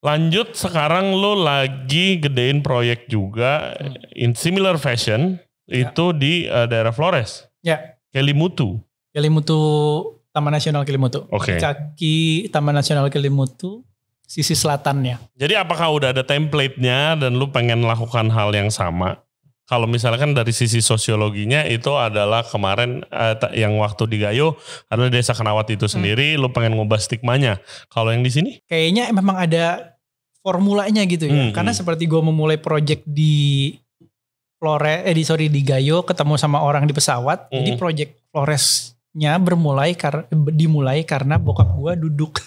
Lanjut sekarang lo lagi gedein proyek juga in similar fashion itu di daerah Flores. Ya. Kelimutu. Taman Nasional Kelimutu. Oke. Kaki Taman Nasional Kelimutu, sisi selatannya. Jadi apakah udah ada template-nya dan lu pengen lakukan hal yang sama? Kalau misalkan dari sisi sosiologinya itu adalah kemarin yang waktu di Gayo karena Desa Kenawat itu sendiri lu pengen ngubah stigmanya. Kalau yang di sini? Kayaknya memang ada formulanya gitu ya. Karena seperti gue memulai project di di Gayo ketemu sama orang di pesawat. Jadi project Floresnya dimulai karena bokap gue duduk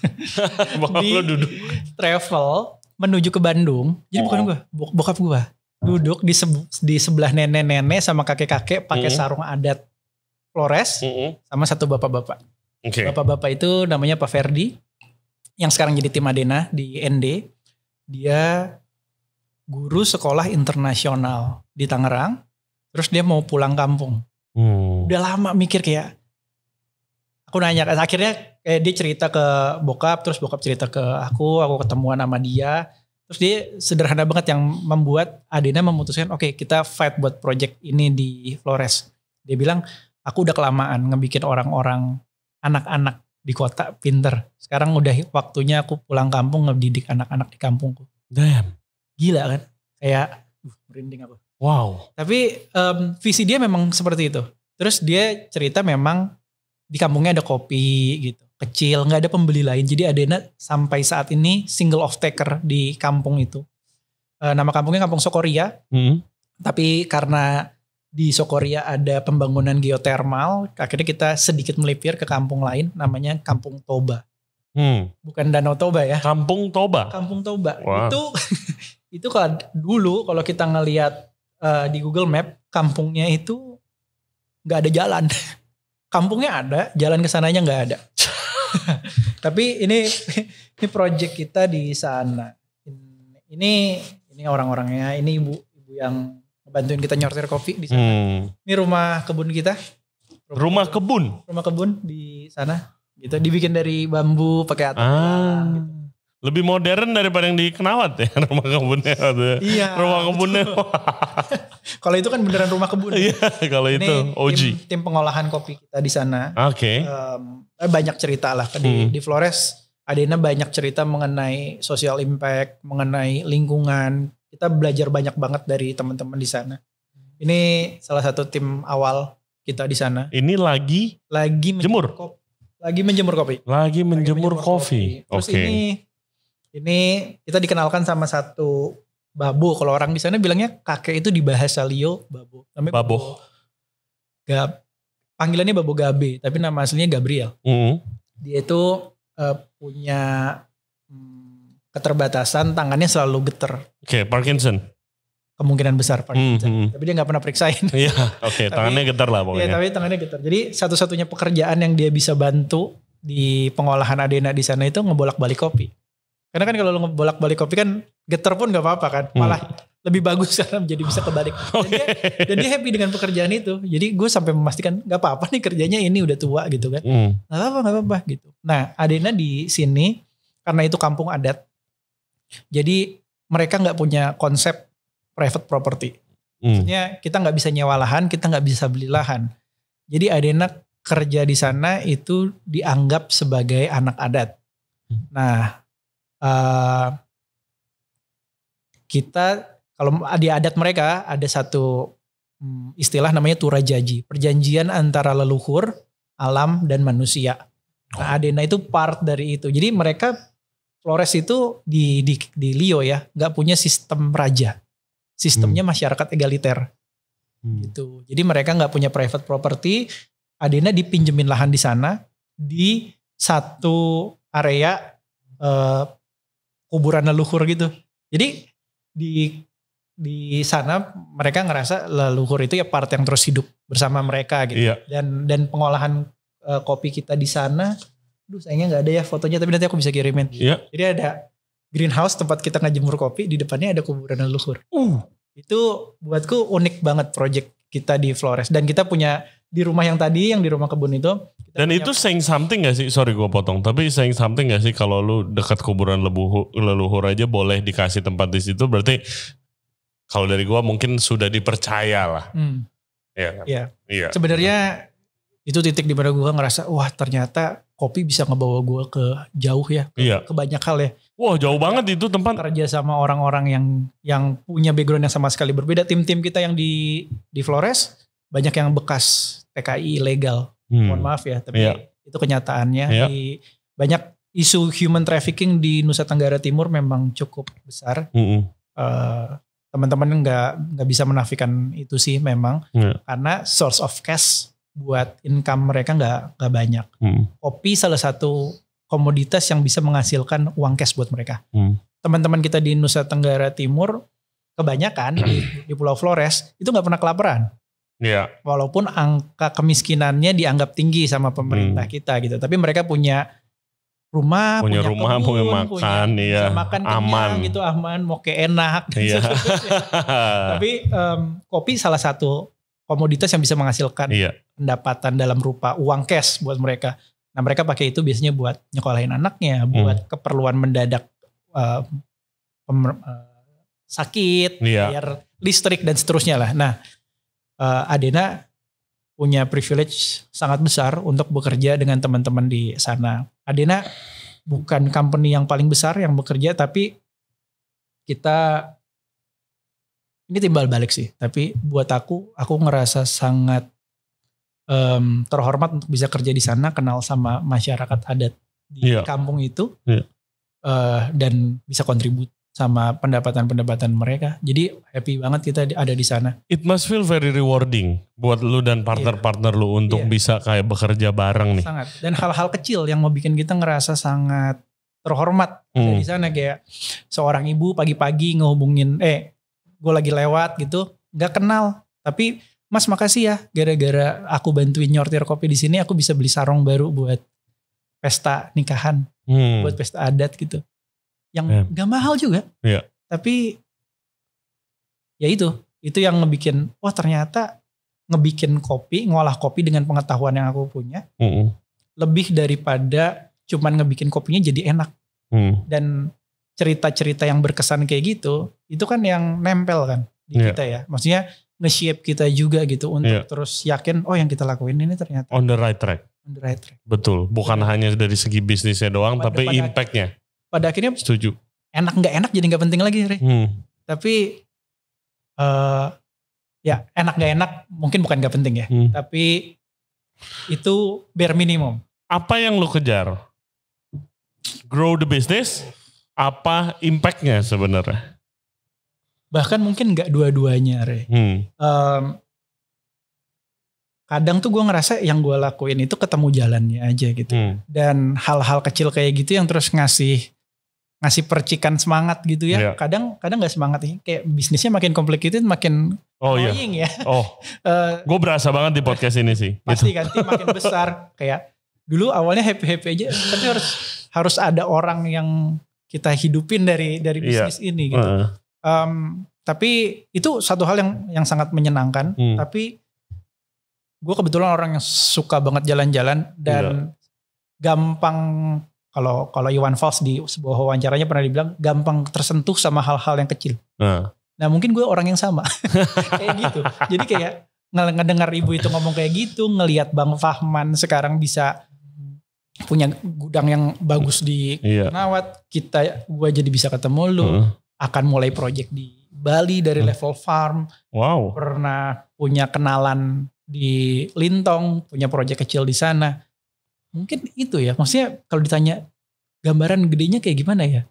duduk travel menuju ke Bandung. Jadi bukan gue, bokap gue duduk di sebelah nenek-nenek sama kakek-kakek pakai sarung adat Flores sama satu bapak-bapak. Bapak-bapak itu namanya Pak Ferdi yang sekarang jadi tim Adena di ND. Dia guru sekolah internasional di Tangerang. Terus dia mau pulang kampung. Udah lama mikir kayak, aku nanya, akhirnya kayak dia cerita ke bokap, terus bokap cerita ke aku ketemuan sama dia. Terus dia sederhana banget yang membuat Adena memutuskan, oke, kita fight buat project ini di Flores. Dia bilang, aku udah kelamaan ngebikin orang-orang, anak-anak di kota pinter. Sekarang udah waktunya aku pulang kampung ngedidik anak-anak di kampungku. Damn. Gila kan? Kayak merinding aku. Wow. Tapi visi dia memang seperti itu. Terus dia cerita memang di kampungnya ada kopi gitu. Kecil, gak ada pembeli lain. Jadi Adena sampai saat ini single off taker di kampung itu. Nama kampungnya Kampung Sokoria. Tapi karena di Sokoria ada pembangunan geotermal, akhirnya kita sedikit melipir ke kampung lain namanya Kampung Toba. Bukan Danau Toba ya. Kampung Toba. Kampung Toba. Wow. Itu dulu kalau kita ngelihat di Google Map, kampungnya itu gak ada jalan. Kampungnya ada, jalan ke sananya gak ada. Tapi ini project kita di sana. Ini orang-orangnya, ini ibu yang bantuin kita nyortir kopi di sana. Ini rumah kebun kita. Rumah kebun di sana. Gitu, dibikin dari bambu pakai atap. Gitu. Lebih modern daripada yang di Kenawat ya rumah kebunnya. Iya. Rumah kebunnya. Kalau itu kan beneran rumah kebun. Iya, kalau itu OG. Tim pengolahan kopi kita di sana. Oke. Banyak cerita lah di Flores. Adena banyak cerita mengenai social impact, mengenai lingkungan. Kita belajar banyak banget dari teman-teman di sana. Ini salah satu tim awal kita di sana. Ini lagi menjemur kopi. Lagi menjemur kopi. Terus ini kita dikenalkan sama satu babo. Kalau orang di sana bilangnya kakek itu di bahasa Lio babo. Namanya babo. Panggilannya Babo Gabe, tapi nama aslinya Gabriel. Dia itu punya keterbatasan, tangannya selalu getar. Parkinson. Kemungkinan besar Parkinson. Tapi dia gak pernah periksain. Iya, tangannya getar lah pokoknya. Iya, tapi tangannya getar. Jadi satu-satunya pekerjaan yang dia bisa bantu di pengolahan Adena di sana itu ngebolak-balik kopi. Karena kan kalau lo ngebolak-balik kopi kan getar pun gak apa-apa kan. Malah lebih bagus karena jadi bisa kebalik. Dan dia happy dengan pekerjaan itu. Jadi gue sampai memastikan gak apa-apa nih kerjanya ini udah tua gitu kan. Gak apa-apa gitu. Nah Adena di sini karena itu kampung adat. Jadi mereka gak punya konsep private property. Maksudnya kita gak bisa nyewa lahan, kita gak bisa beli lahan. Jadi Adena kerja di sana itu dianggap sebagai anak adat. Nah kita kalau di adat mereka ada satu istilah namanya Turajaji, perjanjian antara leluhur, alam dan manusia. Nah Adena itu part dari itu. Jadi mereka Flores itu di Lio ya, nggak punya sistem raja, sistemnya masyarakat egaliter. Gitu. Jadi mereka nggak punya private property. Adena dipinjemin lahan di sana di satu area kuburan leluhur gitu. Jadi di sana mereka ngerasa leluhur itu ya part yang terus hidup bersama mereka gitu. Iya. Dan pengolahan kopi kita di sana, sayangnya nggak ada ya fotonya, tapi nanti aku bisa kirimin. Iya. Jadi ada greenhouse tempat kita ngejemur kopi, di depannya ada kuburan leluhur. Itu buatku unik banget project kita di Flores. Dan kita punya di rumah yang tadi, yang di rumah kebun itu. Dan itu saying something gak sih? Sorry gue potong. Tapi saying something gak sih kalau lu dekat kuburan leluhur aja boleh dikasih tempat di situ? Berarti kalau dari gue mungkin sudah dipercaya lah. Iya kan? Iya. Sebenarnya itu titik di mana gue ngerasa, wah ternyata kopi bisa ngebawa gue ke jauh ya. Ke banyak hal ya. Wah jauh banget itu tempat. Kerja sama orang-orang yang punya background yang sama sekali berbeda. Tim-tim kita yang di Flores, banyak yang bekas TKI ilegal. Mohon maaf ya, tapi itu kenyataannya. Banyak isu human trafficking di Nusa Tenggara Timur memang cukup besar. Teman-teman nggak bisa menafikan itu sih memang. Karena source of cash buat income mereka nggak banyak. Kopi salah satu komoditas yang bisa menghasilkan uang cash buat mereka. Teman-teman kita di Nusa Tenggara Timur kebanyakan di Pulau Flores itu nggak pernah kelaparan. Walaupun angka kemiskinannya dianggap tinggi sama pemerintah kita gitu, tapi mereka punya rumah, punya kebun, makan, bisa makan aman kenyang gitu, aman, mau kayak enak. Gitu. Tapi kopi salah satu komoditas yang bisa menghasilkan pendapatan dalam rupa uang cash buat mereka. Nah mereka pakai itu biasanya buat nyekolahin anaknya, buat keperluan mendadak sakit, bayar listrik dan seterusnya lah. Nah Adena punya privilege sangat besar untuk bekerja dengan teman-teman di sana. Adena bukan company yang paling besar yang bekerja, tapi kita ini timbal balik sih, tapi buat aku ngerasa sangat terhormat untuk bisa kerja di sana, kenal sama masyarakat adat di kampung itu, dan bisa kontribut sama pendapatan mereka. Jadi happy banget kita ada di sana. It must feel very rewarding buat lu dan partner-partner lu untuk bisa kayak bekerja bareng nih. Sangat. Dan hal-hal kecil yang mau bikin kita ngerasa sangat terhormat ada di sana, kayak seorang ibu pagi-pagi ngehubungin, gue lagi lewat gitu, nggak kenal, tapi Mas makasih ya, gara-gara aku bantuin nyortir kopi di sini, aku bisa beli sarung baru buat pesta nikahan, buat pesta adat gitu, yang nggak mahal juga, tapi ya itu yang ngebikin, wah ternyata ngebikin kopi, ngolah kopi dengan pengetahuan yang aku punya, lebih daripada cuman ngebikin kopinya jadi enak, dan cerita-cerita yang berkesan kayak gitu, itu kan yang nempel kan di kita ya. Maksudnya nge-shape kita juga gitu untuk terus yakin, oh yang kita lakuin ini ternyata on the right track. Betul, bukan hanya dari segi bisnisnya doang, tapi impact-nya. Pada akhirnya setuju. Enak nggak enak jadi nggak penting lagi, Re. Tapi ya enak nggak enak mungkin bukan nggak penting ya. Tapi itu bare minimum. Apa yang lu kejar? Grow the business? Apa impactnya sebenarnya? Bahkan mungkin nggak dua-duanya, Re. Kadang tuh gue ngerasa yang gue lakuin itu ketemu jalannya aja gitu. Dan hal-hal kecil kayak gitu yang terus ngasih percikan semangat gitu ya. Kadang nggak semangat ya. Kayak bisnisnya makin complicated, makin annoying ya. Gue berasa banget di podcast ini sih. Pasti gitu. Kan makin besar. Kayak dulu awalnya happy-happy aja, tapi harus ada orang yang kita hidupin dari bisnis ini gitu. Tapi itu satu hal yang sangat menyenangkan. Tapi gue kebetulan orang yang suka banget jalan-jalan dan gampang, kalau Iwan Fals di sebuah wawancaranya pernah dibilang gampang tersentuh sama hal-hal yang kecil. Nah mungkin gue orang yang sama kayak gitu. Jadi kayak ngedengar ibu itu ngomong kayak gitu, ngelihat Bang Fahman sekarang bisa punya gudang yang bagus di Nawat, gue jadi bisa ketemu lu, akan mulai project di Bali dari level farm, pernah punya kenalan di Lintong, punya project kecil di sana. Mungkin itu ya, maksudnya kalau ditanya gambaran gedenya kayak gimana ya?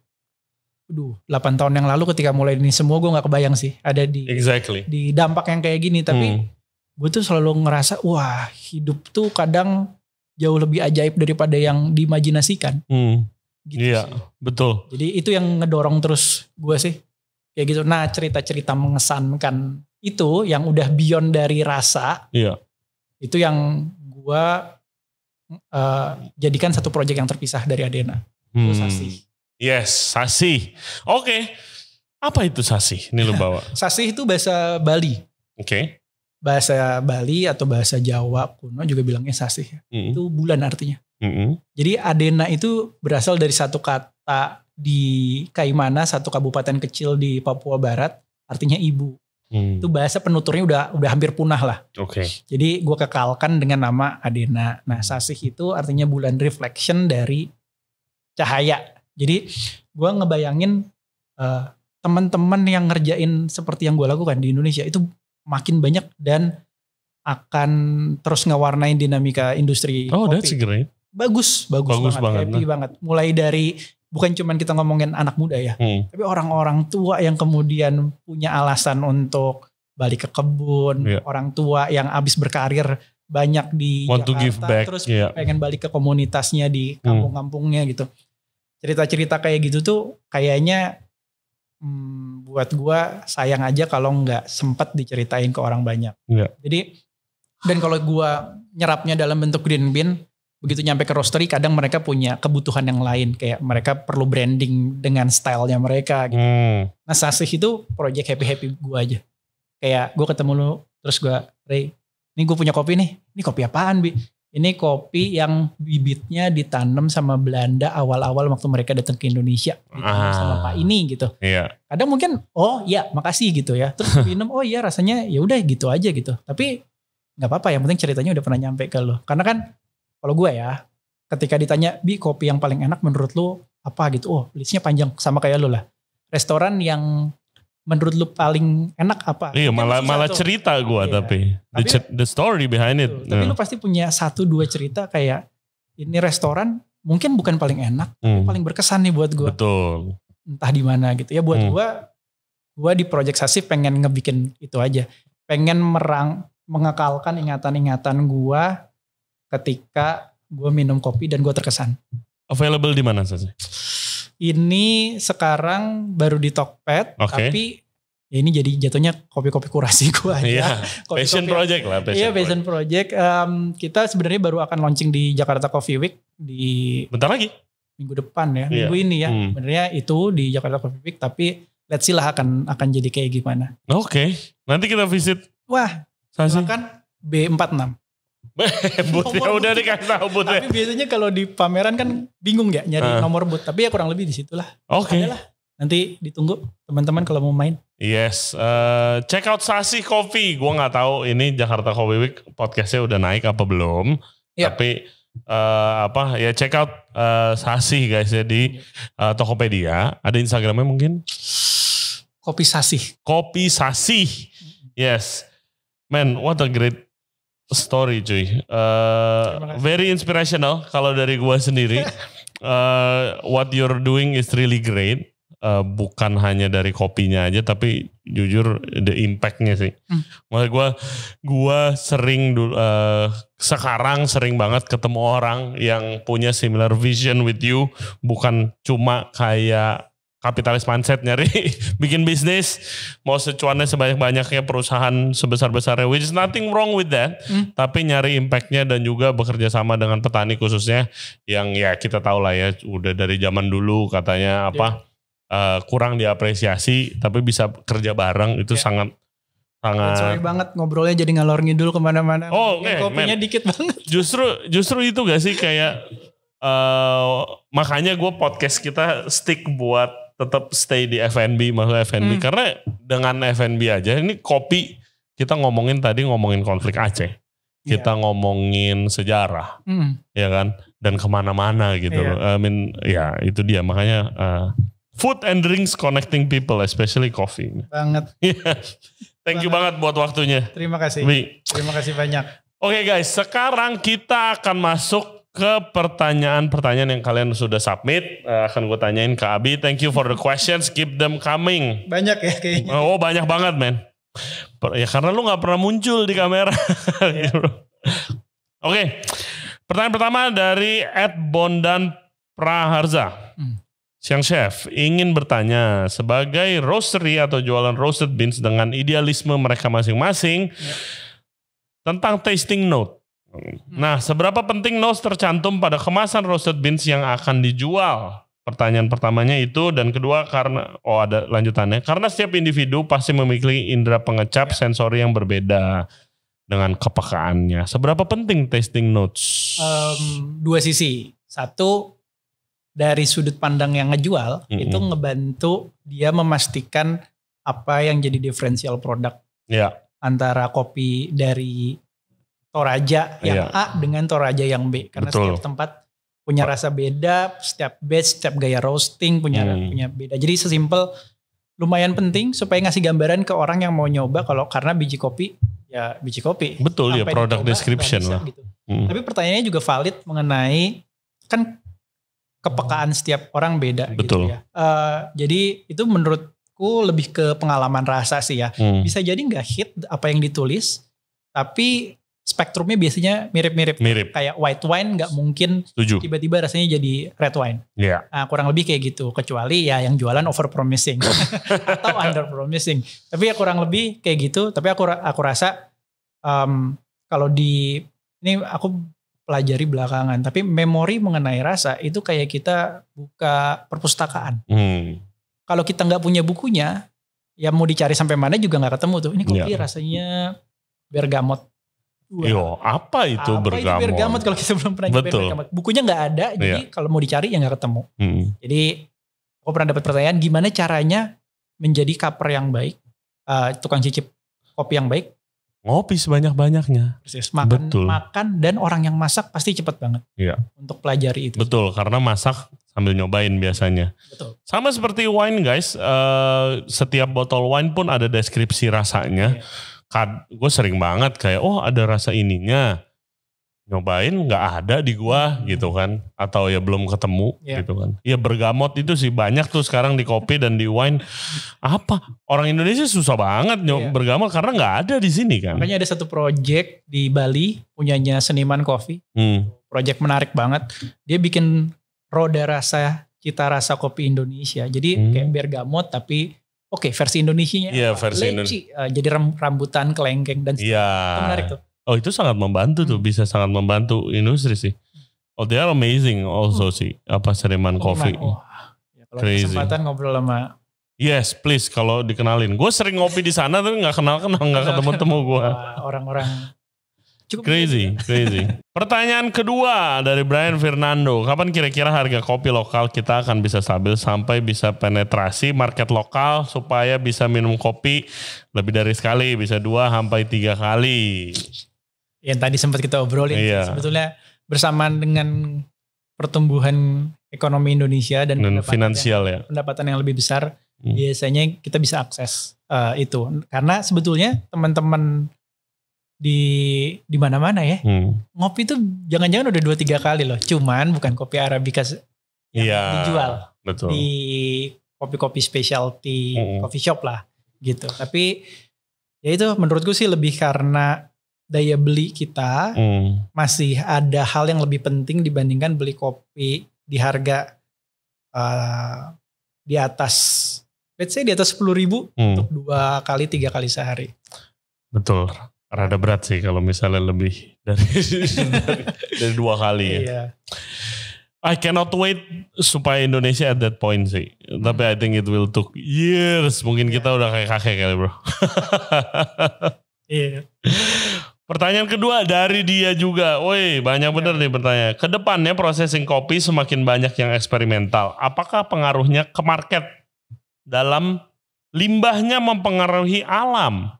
8 tahun yang lalu ketika mulai ini semua gue gak kebayang sih ada di dampak yang kayak gini. Tapi gue tuh selalu ngerasa, wah hidup tuh kadang jauh lebih ajaib daripada yang diimajinasikan. Gitu sih. Betul. Jadi itu yang ngedorong terus gue sih. Kayak gitu. Nah cerita-cerita mengesankan itu yang udah beyond dari rasa. Itu yang gue jadikan satu proyek yang terpisah dari Adena. Itu Sasih. Yes, Sasih. Oke. Apa itu Sasih? Ini lu bawa. Sasih itu bahasa Bali. bahasa Bali atau bahasa Jawa kuno juga bilangnya sasih. Itu bulan artinya. Jadi Adena itu berasal dari satu kata di Kaimana, satu kabupaten kecil di Papua Barat, artinya ibu. Itu bahasa penuturnya udah hampir punah lah. Jadi gue kekalkan dengan nama Adena. Nah sasih itu artinya bulan, reflection dari cahaya. Jadi gue ngebayangin teman-teman yang ngerjain seperti yang gue lakukan di Indonesia itu makin banyak dan akan terus ngewarnain dinamika industri kopi. That's great. Bagus banget. Happy banget. Mulai dari bukan cuman kita ngomongin anak muda ya, tapi orang-orang tua yang kemudian punya alasan untuk balik ke kebun, orang tua yang abis berkarir banyak di Want Jakarta, to give back, terus pengen balik ke komunitasnya di kampung-kampungnya gitu. Cerita-cerita kayak gitu tuh kayaknya buat gua sayang aja kalau nggak sempat diceritain ke orang banyak. Jadi dan kalau gua nyerapnya dalam bentuk green bean, begitu nyampe ke roastery kadang mereka punya kebutuhan yang lain, kayak mereka perlu branding dengan stylenya mereka gitu. Nah sasih itu project happy gue aja, kayak gue ketemu lu terus gue, Ray, ini gue punya kopi nih, ini kopi apaan Bi? Ini kopi yang bibitnya ditanam sama Belanda awal-awal waktu mereka datang ke Indonesia, ditanam sama Pak ini gitu. Kadang mungkin oh iya makasih gitu ya, terus minum oh iya rasanya ya udah gitu aja gitu, tapi nggak apa-apa, yang penting ceritanya udah pernah nyampe ke lo. Karena kan kalau gue ya, ketika ditanya, Bi kopi yang paling enak menurut lu apa gitu? Oh listnya panjang sama kayak lu lah. Restoran yang menurut lu paling enak apa? Iya malah cerita gue tapi the story behind it. Tapi lu pasti punya 1-2 cerita kayak ini restoran mungkin bukan paling enak, tapi paling berkesan nih buat gue. Betul. Entah di mana gitu ya. Buat gue di Project Sasih pengen ngebikin itu aja. Pengen mengekalkan ingatan-ingatan gue ketika gue minum kopi dan gue terkesan. Available di mana saja? Ini sekarang baru di Tokped, tapi ya ini jadi jatuhnya kopi-kopi kurasi gue aja. Passion project lah. Passion project. Kita sebenarnya baru akan launching di Jakarta Coffee Week di bentar lagi. Minggu depan ya, minggu ini ya. Sebenarnya itu di Jakarta Coffee Week, tapi let's see lah akan jadi kayak gimana. Nanti kita visit. Wah, silakan B46. Boothnya udah dikasih tahu boothnya. Tapi biasanya kalau di pameran kan bingung ya nyari nomor booth. Tapi ya kurang lebih di situlah. Adalah. Nanti ditunggu teman-teman kalau mau main. Yes, check out Sasih Coffee. Gue nggak tahu ini Jakarta Coffee Week podcastnya udah naik apa belum. Tapi check out Sasih guys ya di Tokopedia. Ada Instagramnya mungkin? Kopi Sasih. Kopi Sasih. Yes, man, what a great story cuy. Very inspirational kalau dari gue sendiri. What you're doing is really great. Bukan hanya dari kopinya aja, tapi jujur the impactnya sih. Maksud gue sering sekarang sering banget ketemu orang yang punya similar vision with you, bukan cuma kayak kapitalis mindset nyari bikin bisnis, mau secuannya sebanyak-banyaknya, perusahaan sebesar-besarnya, which is nothing wrong with that, tapi nyari impactnya dan juga bekerja sama dengan petani khususnya yang ya kita tahu lah ya, udah dari zaman dulu katanya kurang diapresiasi, tapi bisa kerja bareng itu sangat sorry banget ngobrolnya jadi ngalor ngidul kemana-mana. Kopinya dikit banget. Justru itu gak sih kayak makanya gue podcast kita stick buat tetap stay di F&B, maksudnya F&B karena dengan F&B aja ini kopi kita ngomongin konflik Aceh, kita ngomongin sejarah, ya kan, dan kemana-mana gitu. Ya itu dia makanya food and drinks connecting people, especially coffee. Banget. Thank you banget buat waktunya. Terima kasih. Terima kasih banyak. Oke guys, sekarang kita akan masuk ke pertanyaan-pertanyaan yang kalian sudah submit. Akan gue tanyain ke Abi. Thank you for the questions. Keep them coming. Banyak ya kayaknya. Oh banyak banget men. Ya karena lu gak pernah muncul di kamera. Oke. Pertanyaan pertama dari @Bondan Praharza. Siang Chef, ingin bertanya, sebagai roastery atau jualan roasted beans dengan idealisme mereka masing-masing tentang tasting note. Nah, seberapa penting notes tercantum pada kemasan roasted beans yang akan dijual? Pertanyaan pertamanya itu, dan kedua karena ada lanjutannya. Karena setiap individu pasti memiliki indera pengecap sensori yang berbeda. dengan kepekaannya. Seberapa penting tasting notes? Dua sisi. Satu, dari sudut pandang yang ngejual, itu ngebantu dia memastikan apa yang jadi diferensial produk antara kopi dari Toraja yang A dengan Toraja yang B. Karena setiap tempat punya rasa beda, setiap batch, setiap gaya roasting punya beda. Jadi sesimpel, lumayan penting supaya ngasih gambaran ke orang yang mau nyoba kalau karena biji kopi, ya biji kopi. Betul ya, product description lah. Gitu. Tapi pertanyaannya juga valid mengenai kan kepekaan setiap orang beda. Betul. Gitu ya. Jadi itu menurutku lebih ke pengalaman rasa sih ya. Bisa jadi nggak hit apa yang ditulis, tapi spektrumnya biasanya mirip-mirip. Kayak white wine nggak mungkin tiba-tiba rasanya jadi red wine. Nah, kurang lebih kayak gitu. Kecuali ya yang jualan over promising atau under promising. Tapi ya kurang lebih kayak gitu. Tapi aku rasa kalau ini aku pelajari belakangan. Tapi memori mengenai rasa itu kayak kita buka perpustakaan. Kalau kita nggak punya bukunya, ya mau dicari sampai mana juga nggak ketemu tuh. Ini kopi rasanya bergamot. Apa itu bergamot? Itu bergamot kalau kita belum pernah nyobain bergamot. Bukunya nggak ada, jadi kalau mau dicari ya nggak ketemu. Jadi aku pernah dapat pertanyaan, gimana caranya menjadi kaper yang baik, tukang cicip kopi yang baik? Ngopi sebanyak-banyaknya. Persis, makan dan orang yang masak pasti cepet banget untuk pelajari itu. Betul, karena masak sambil nyobain biasanya. Betul. Sama seperti wine guys, setiap botol wine pun ada deskripsi rasanya. Gue sering banget kayak ada rasa ininya, nyobain nggak ada di gua gitu kan, atau ya belum ketemu gitu kan. Ya bergamot itu sih banyak tuh sekarang di kopi dan di wine. Apa orang Indonesia susah banget bergamot karena nggak ada di sini kan. Makanya ada satu project di Bali punyanya Seniman Coffee, project menarik banget. Dia bikin roda rasa, cita rasa kopi Indonesia. Jadi kayak bergamot tapi versi Indonesianya. Iya, versi leci, jadi rambutan, kelengkeng dan itu menarik tuh. Oh, itu sangat membantu tuh, bisa sangat membantu industri sih. Oh, they are amazing also sih, Seniman Coffee. Ya, kalau kesempatan ngobrol sama. Yes, please kalau dikenalin. Gue sering ngopi di sana tapi nggak kenal-kenal, nggak ketemu-temu gue. Orang-orang cukup crazy. Pertanyaan kedua dari Brian Fernando. Kapan kira-kira harga kopi lokal kita akan bisa stabil sampai bisa penetrasi market lokal supaya bisa minum kopi lebih dari sekali, bisa 2-3 kali. Yang tadi sempat kita obrolin. Sebetulnya bersamaan dengan pertumbuhan ekonomi Indonesia dan finansial pendapatan yang lebih besar, biasanya kita bisa akses itu. Karena sebetulnya teman-teman di mana-mana ya. Ngopi itu jangan-jangan udah 2-3 kali loh. Cuman bukan kopi Arabica yang dijual. Betul. Di kopi-kopi specialty coffee shop lah gitu. Tapi ya itu menurutku sih lebih karena daya beli kita masih ada hal yang lebih penting dibandingkan beli kopi di harga di atas, let's say di atas 10.000 untuk 2-3 kali sehari. Betul. Rada berat sih kalau misalnya lebih dari 2 kali ya. I cannot wait supaya Indonesia at that point sih. Tapi I think it will took years. Mungkin kita udah kayak kakek kali bro. Pertanyaan kedua dari dia juga. Woi, banyak bener nih pertanyaan. Kedepannya processing kopi semakin banyak yang eksperimental. Apakah pengaruhnya ke market dalam limbahnya mempengaruhi alam?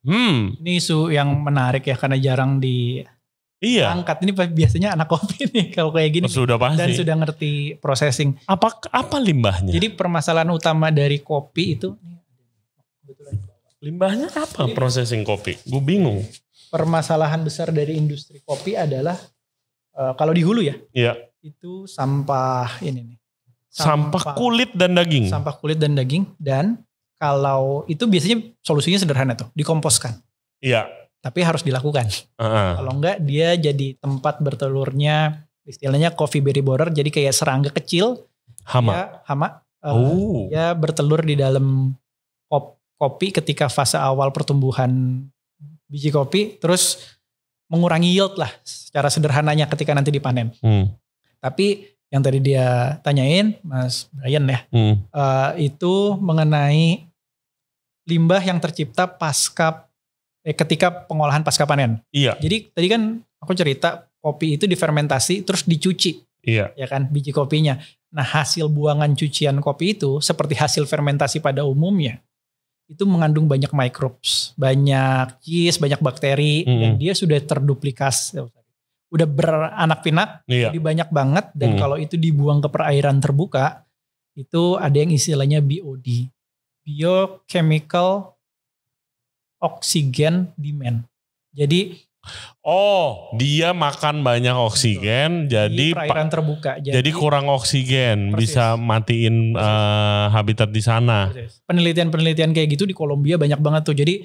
Ini isu yang menarik ya karena jarang diangkat. Ini biasanya anak kopi nih kalau kayak gini. Sudah pasti. Dan sudah ngerti processing. Apa limbahnya? Jadi permasalahan utama dari kopi itu. Limbahnya apa processing kopi? Gue bingung. Permasalahan besar dari industri kopi adalah kalau di hulu ya. Iya. Itu sampah ini nih. Sampah kulit dan daging. Sampah kulit dan daging dan kalau itu biasanya solusinya sederhana tuh, dikomposkan. Iya. Tapi harus dilakukan. Kalau enggak dia jadi tempat bertelurnya, istilahnya coffee berry borer, jadi kayak serangga kecil. Hama. Dia bertelur di dalam kopi ketika fase awal pertumbuhan biji kopi, terus mengurangi yield lah secara sederhananya ketika nanti dipanen. Tapi yang tadi dia tanyain, Mas Brian ya, itu mengenai limbah yang tercipta pasca ketika pengolahan pasca panen. Iya. Jadi tadi kan aku cerita kopi itu difermentasi terus dicuci. Iya. Ya kan, biji kopinya. Nah, hasil buangan cucian kopi itu seperti hasil fermentasi pada umumnya. Itu mengandung banyak microbes, banyak yeast, banyak bakteri, dan dia sudah terduplikasi, udah beranak pinak, jadi banyak banget. Dan kalau itu dibuang ke perairan terbuka, itu ada yang istilahnya BOD, Biochemical Oxygen Demand. Jadi dia makan banyak oksigen, jadi perairan terbuka. Jadi kurang oksigen, bisa matiin habitat di sana. Penelitian-penelitian kayak gitu di Kolombia banyak banget tuh. Jadi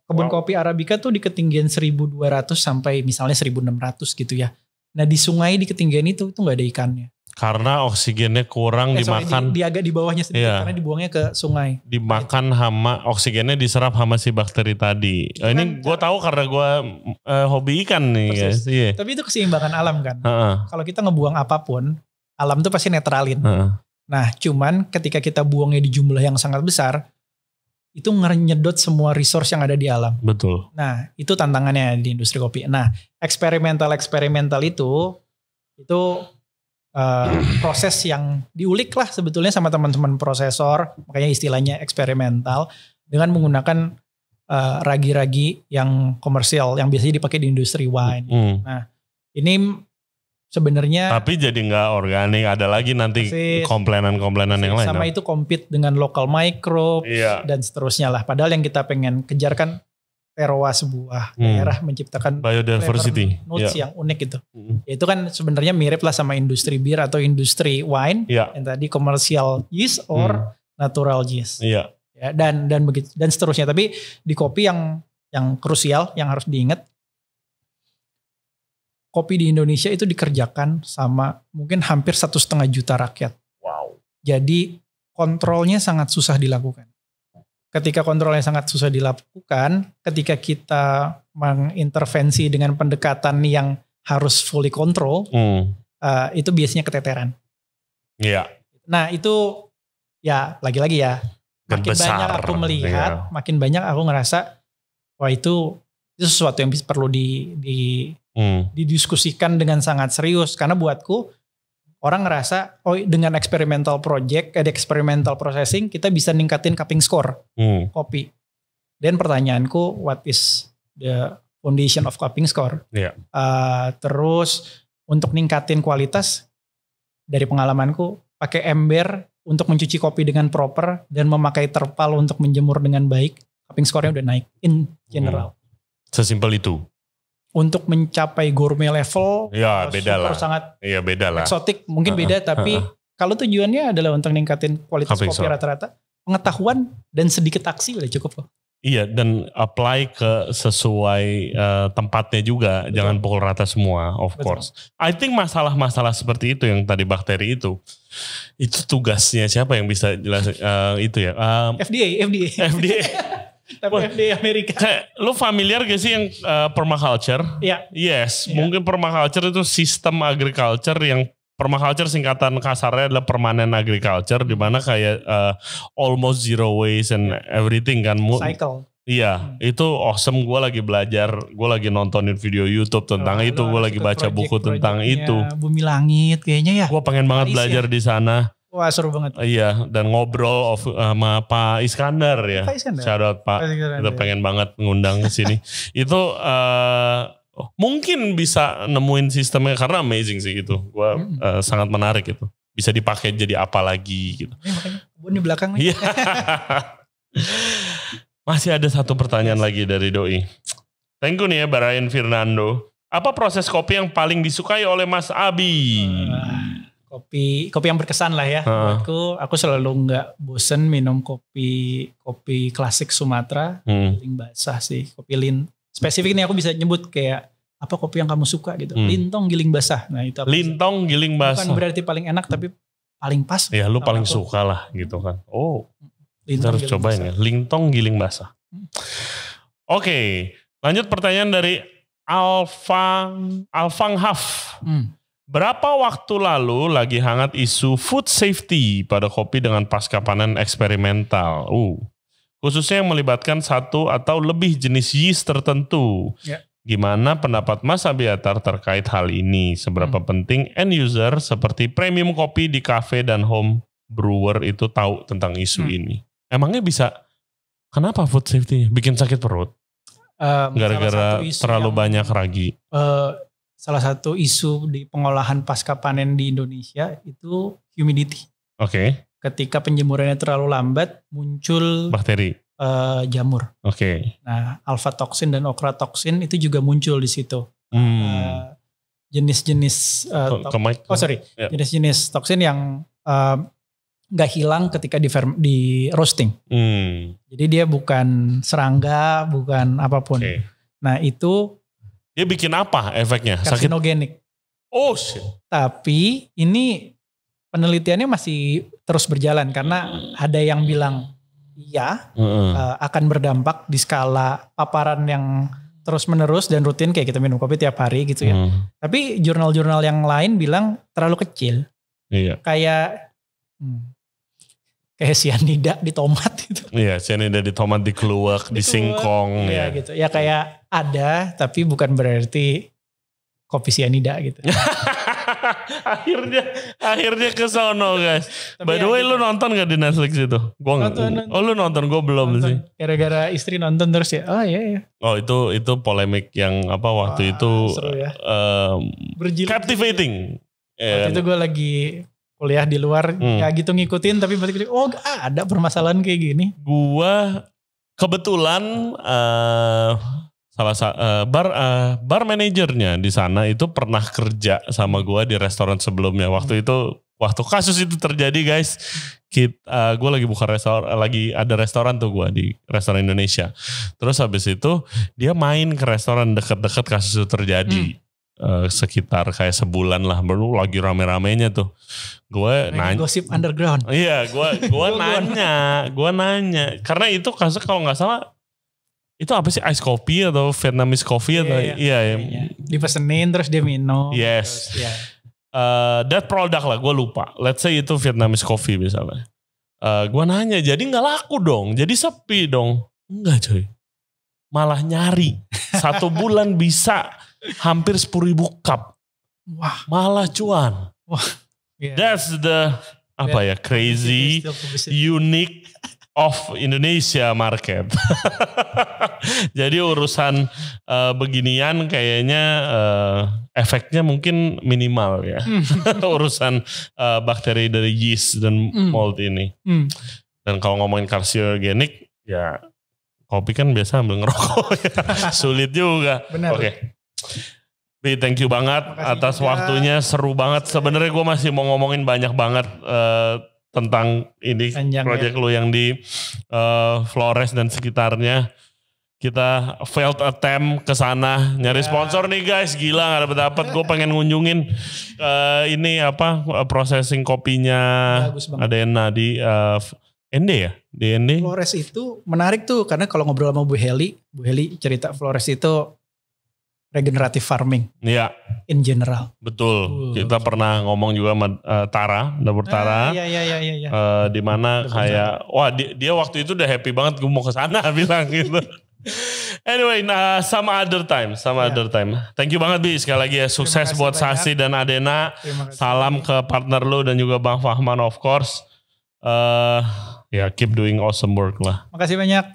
kebun kopi Arabica tuh di ketinggian 1.200 sampai misalnya 1.600 gitu ya. Nah di sungai di ketinggian itu nggak ada ikannya. Karena oksigennya kurang dimakan. Di agak di bawahnya sedikit karena dibuangnya ke sungai. Dimakan hama, oksigennya diserap hama si bakteri tadi. Ini gue tahu karena gue hobi ikan nih guys. Iya. Tapi itu keseimbangan alam kan. Kalau kita ngebuang apapun, alam tuh pasti netralin. Nah cuman ketika kita buangnya di jumlah yang sangat besar, itu nyedot semua resource yang ada di alam. Betul. Nah itu tantangannya di industri kopi. Nah eksperimental itu proses yang diulik lah sebetulnya sama teman-teman prosesor, makanya istilahnya eksperimental, dengan menggunakan ragi-ragi yang komersial yang biasanya dipakai di industri wine. Nah ini sebenarnya tapi jadi nggak organik, ada lagi nanti komplainan-komplainan yang lain. Sama itu compete dengan local microbe dan seterusnya lah. Padahal yang kita pengen kejar kan terroir sebuah daerah, menciptakan biodiversity notes yang unik gitu. Itu kan sebenarnya mirip lah sama industri bir atau industri wine yang tadi commercial yeast or natural yeast. Ya, dan begitu dan seterusnya. Tapi di kopi yang krusial yang harus diingat, kopi di Indonesia itu dikerjakan sama mungkin hampir 1,5 juta rakyat. Wow. Jadi kontrolnya sangat susah dilakukan. Ketika kontrolnya sangat susah dilakukan, ketika kita mengintervensi dengan pendekatan yang harus fully control, itu biasanya keteteran. Iya. Nah itu ya lagi-lagi ya, makin banyak aku melihat, makin banyak aku ngerasa, wah itu sesuatu yang perlu didiskusikan dengan sangat serius. Karena buatku, orang ngerasa, dengan experimental project, ada experimental processing, kita bisa ningkatin cupping score kopi. Dan pertanyaanku, what is the foundation of cupping score? Terus untuk ningkatin kualitas, dari pengalamanku, pakai ember untuk mencuci kopi dengan proper, dan memakai terpal untuk menjemur dengan baik, cupping score-nya udah naik in general. Sesimpel itu. Untuk mencapai gourmet level, beda lah. Sangat beda lah. Eksotik mungkin beda, tapi kalau tujuannya adalah untuk ningkatin kualitas kopi rata-rata, pengetahuan dan sedikit aksi udah cukup kok. Iya, dan apply ke sesuai tempatnya juga, jangan pukul rata semua, of course. I think masalah-masalah seperti itu yang tadi bakteri itu tugasnya siapa yang bisa jelasin itu ya? FDA. Tapi FDA Amerika. Lu familiar gak sih yang permaculture? Iya. Yes, mungkin permaculture itu sistem agriculture yang permaculture singkatan kasarnya adalah permanent agriculture, di mana kayak almost zero waste and everything kan. Cycle. Iya, itu awesome. Gue lagi belajar, gue lagi nontonin video YouTube tentang itu, gue lagi baca buku tentang itu. Bumi Langit kayaknya ya. Gue pengen banget belajar di sana. Wah seru banget. Iya, dan ngobrol sama Pak Iskandar ya. Pak Iskandar. Shout out Pak. Kita pengen banget ngundang ke sini. Itu mungkin bisa nemuin sistemnya karena amazing sih itu. Gua sangat menarik itu. Bisa dipakai jadi apa lagi gitu. Makanya kebun di belakang nih. Iya. Masih ada satu pertanyaan lagi dari Doi. Thank you nih ya Brian Fernando. Apa proses kopi yang paling disukai oleh Mas Abi? Kopi yang berkesan lah ya. Aku selalu nggak bosen minum kopi klasik Sumatera, giling basah sih, kopi spesifik nih aku bisa nyebut kayak apa kopi yang kamu suka gitu. Lintong giling basah. Nah itu Lintong giling basah. Bukan berarti paling enak tapi paling pas. Ya lu paling suka lah gitu kan. Kita harus cobain ya. Lintong giling basah. Oke, lanjut pertanyaan dari Alfang Haf. Berapa waktu lalu lagi hangat isu food safety pada kopi dengan pasca panen eksperimental? khususnya yang melibatkan satu atau lebih jenis yeast tertentu. Ya. Gimana pendapat Mas Abiatar terkait hal ini? Seberapa penting end user seperti premium kopi di cafe dan home brewer itu tahu tentang isu ini? Emangnya bisa, kenapa food safety bikin sakit perut? Gara-gara terlalu banyak ragi. Salah satu isu di pengolahan pasca panen di Indonesia itu humidity. Oke. Ketika penjemurannya terlalu lambat, muncul bakteri. Jamur. Oke. Nah, alpha toksin dan ochratoxin itu juga muncul di situ. Jenis-jenis jenis-jenis toksin yang nggak hilang ketika di roasting. Jadi dia bukan serangga, bukan apapun. Okay. Nah itu dia bikin apa efeknya? Karsinogenik. Oh shit. Tapi ini penelitiannya masih terus berjalan karena ada yang bilang iya akan berdampak di skala paparan yang terus menerus dan rutin kayak kita minum kopi tiap hari gitu ya. Tapi jurnal-jurnal yang lain bilang terlalu kecil. Iya. Kayak cyanida di tomat gitu. Iya, cyanida di tomat, di keluak, di singkong. Iya gitu. Ya kayak ada tapi bukan berarti kopi cyanida gitu. akhirnya ke sono guys. By the way lu nonton gak di Netflix itu? Gua nonton. Oh lu nonton, gue belum sih. Gara-gara istri nonton terus ya. Oh iya. Oh itu polemik yang apa waktu itu seru ya. Captivating. Waktu itu gue lagi kuliah di luar ya gitu ngikutin tapi berarti ada permasalahan kayak gini. Gua kebetulan bar manajernya di sana itu pernah kerja sama gua di restoran sebelumnya. Waktu kasus itu terjadi guys, gue lagi buka restoran, lagi ada restoran tuh gue di restoran Indonesia. Terus habis itu dia main ke restoran dekat-dekat kasus itu terjadi. Sekitar kayak sebulan lah, baru lagi rame-ramenya tuh. Gue nanya. Gosip underground. Iya, gue nanya. Karena itu kasus kalau nggak salah, itu apa sih, ice coffee atau Vietnamese coffee atau iya. Dipesenin terus dia minum. Yes. Terus, that product lah, gue lupa. Let's say itu Vietnamese coffee misalnya. Gue nanya, jadi nggak laku dong, jadi sepi dong. Enggak coy, malah nyari. 1 bulan bisa hampir 10.000 cup. Wah, malah cuan. Wah, that's the crazy, unique of Indonesia market. Jadi urusan beginian kayaknya efeknya mungkin minimal ya. Urusan bakteri dari yeast dan mold ini. Dan kalau ngomongin karsinogenik ya kopi kan biasa ambil ngerokok ya. Sulit juga. Benar. Oke. Thank you banget atas waktunya, seru banget. Sebenarnya gue masih mau ngomongin banyak banget tentang ini proyek lu yang di Flores dan sekitarnya. Kita failed attempt ke sana nyari sponsor nih guys, gila nggak dapat. Gue pengen ngunjungin ini processing kopinya Adena di ND ya, di ND. Flores itu menarik tuh karena kalau ngobrol sama Bu Heli cerita Flores itu regenerative farming. Iya. In general. Betul. Kita pernah ngomong juga sama Tara, dapur Tara. Iya. Di mana kayak dia waktu itu udah happy banget gue mau ke sana bilang gitu. Anyway, some other time. Thank you banget Bi, sekali lagi ya, sukses buat banyak. Sasi dan Adena. Salam ke partner lu dan juga Bang Fahman of course. Keep doing awesome work lah. Makasih banyak.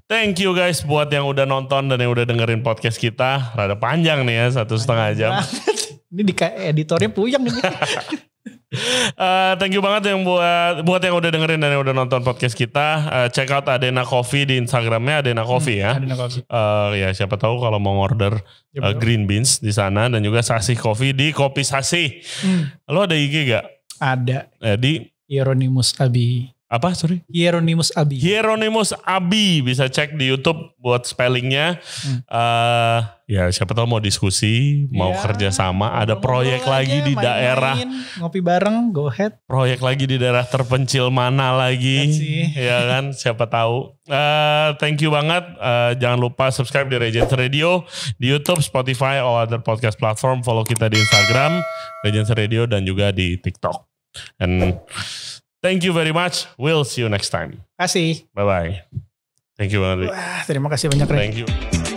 Thank you guys buat yang udah nonton dan yang udah dengerin podcast kita. Rada panjang nih ya, 1,5 jam. Ini di editornya puyeng nih. Thank you banget yang buat yang udah dengerin dan yang udah nonton podcast kita. Check out Adena Coffee di Instagramnya Adena Coffee ya. Adena Coffee. Ya siapa tahu kalau mau order green beans di sana, dan juga Sasi Coffee di Kopi Sasi. Lo ada IG gak? Ada. Di Hieronymus Abi. Apa sorry? Hieronymus Abi, bisa cek di YouTube buat spellingnya. Ya siapa tahu mau diskusi, mau kerja sama, ada proyek lagi di daerah. Ngopi bareng, go ahead. Proyek lagi di daerah terpencil mana lagi? Ya kan, siapa tahu. Thank you banget. Jangan lupa subscribe di Regents Radio di YouTube, Spotify, all other podcast platform. Follow kita di Instagram Regents Radio dan juga di TikTok. And Thank you very much. We'll see you next time. Kasih. Bye-bye. Thank you banget. Wah, terima kasih banyak, Ray. Thank you.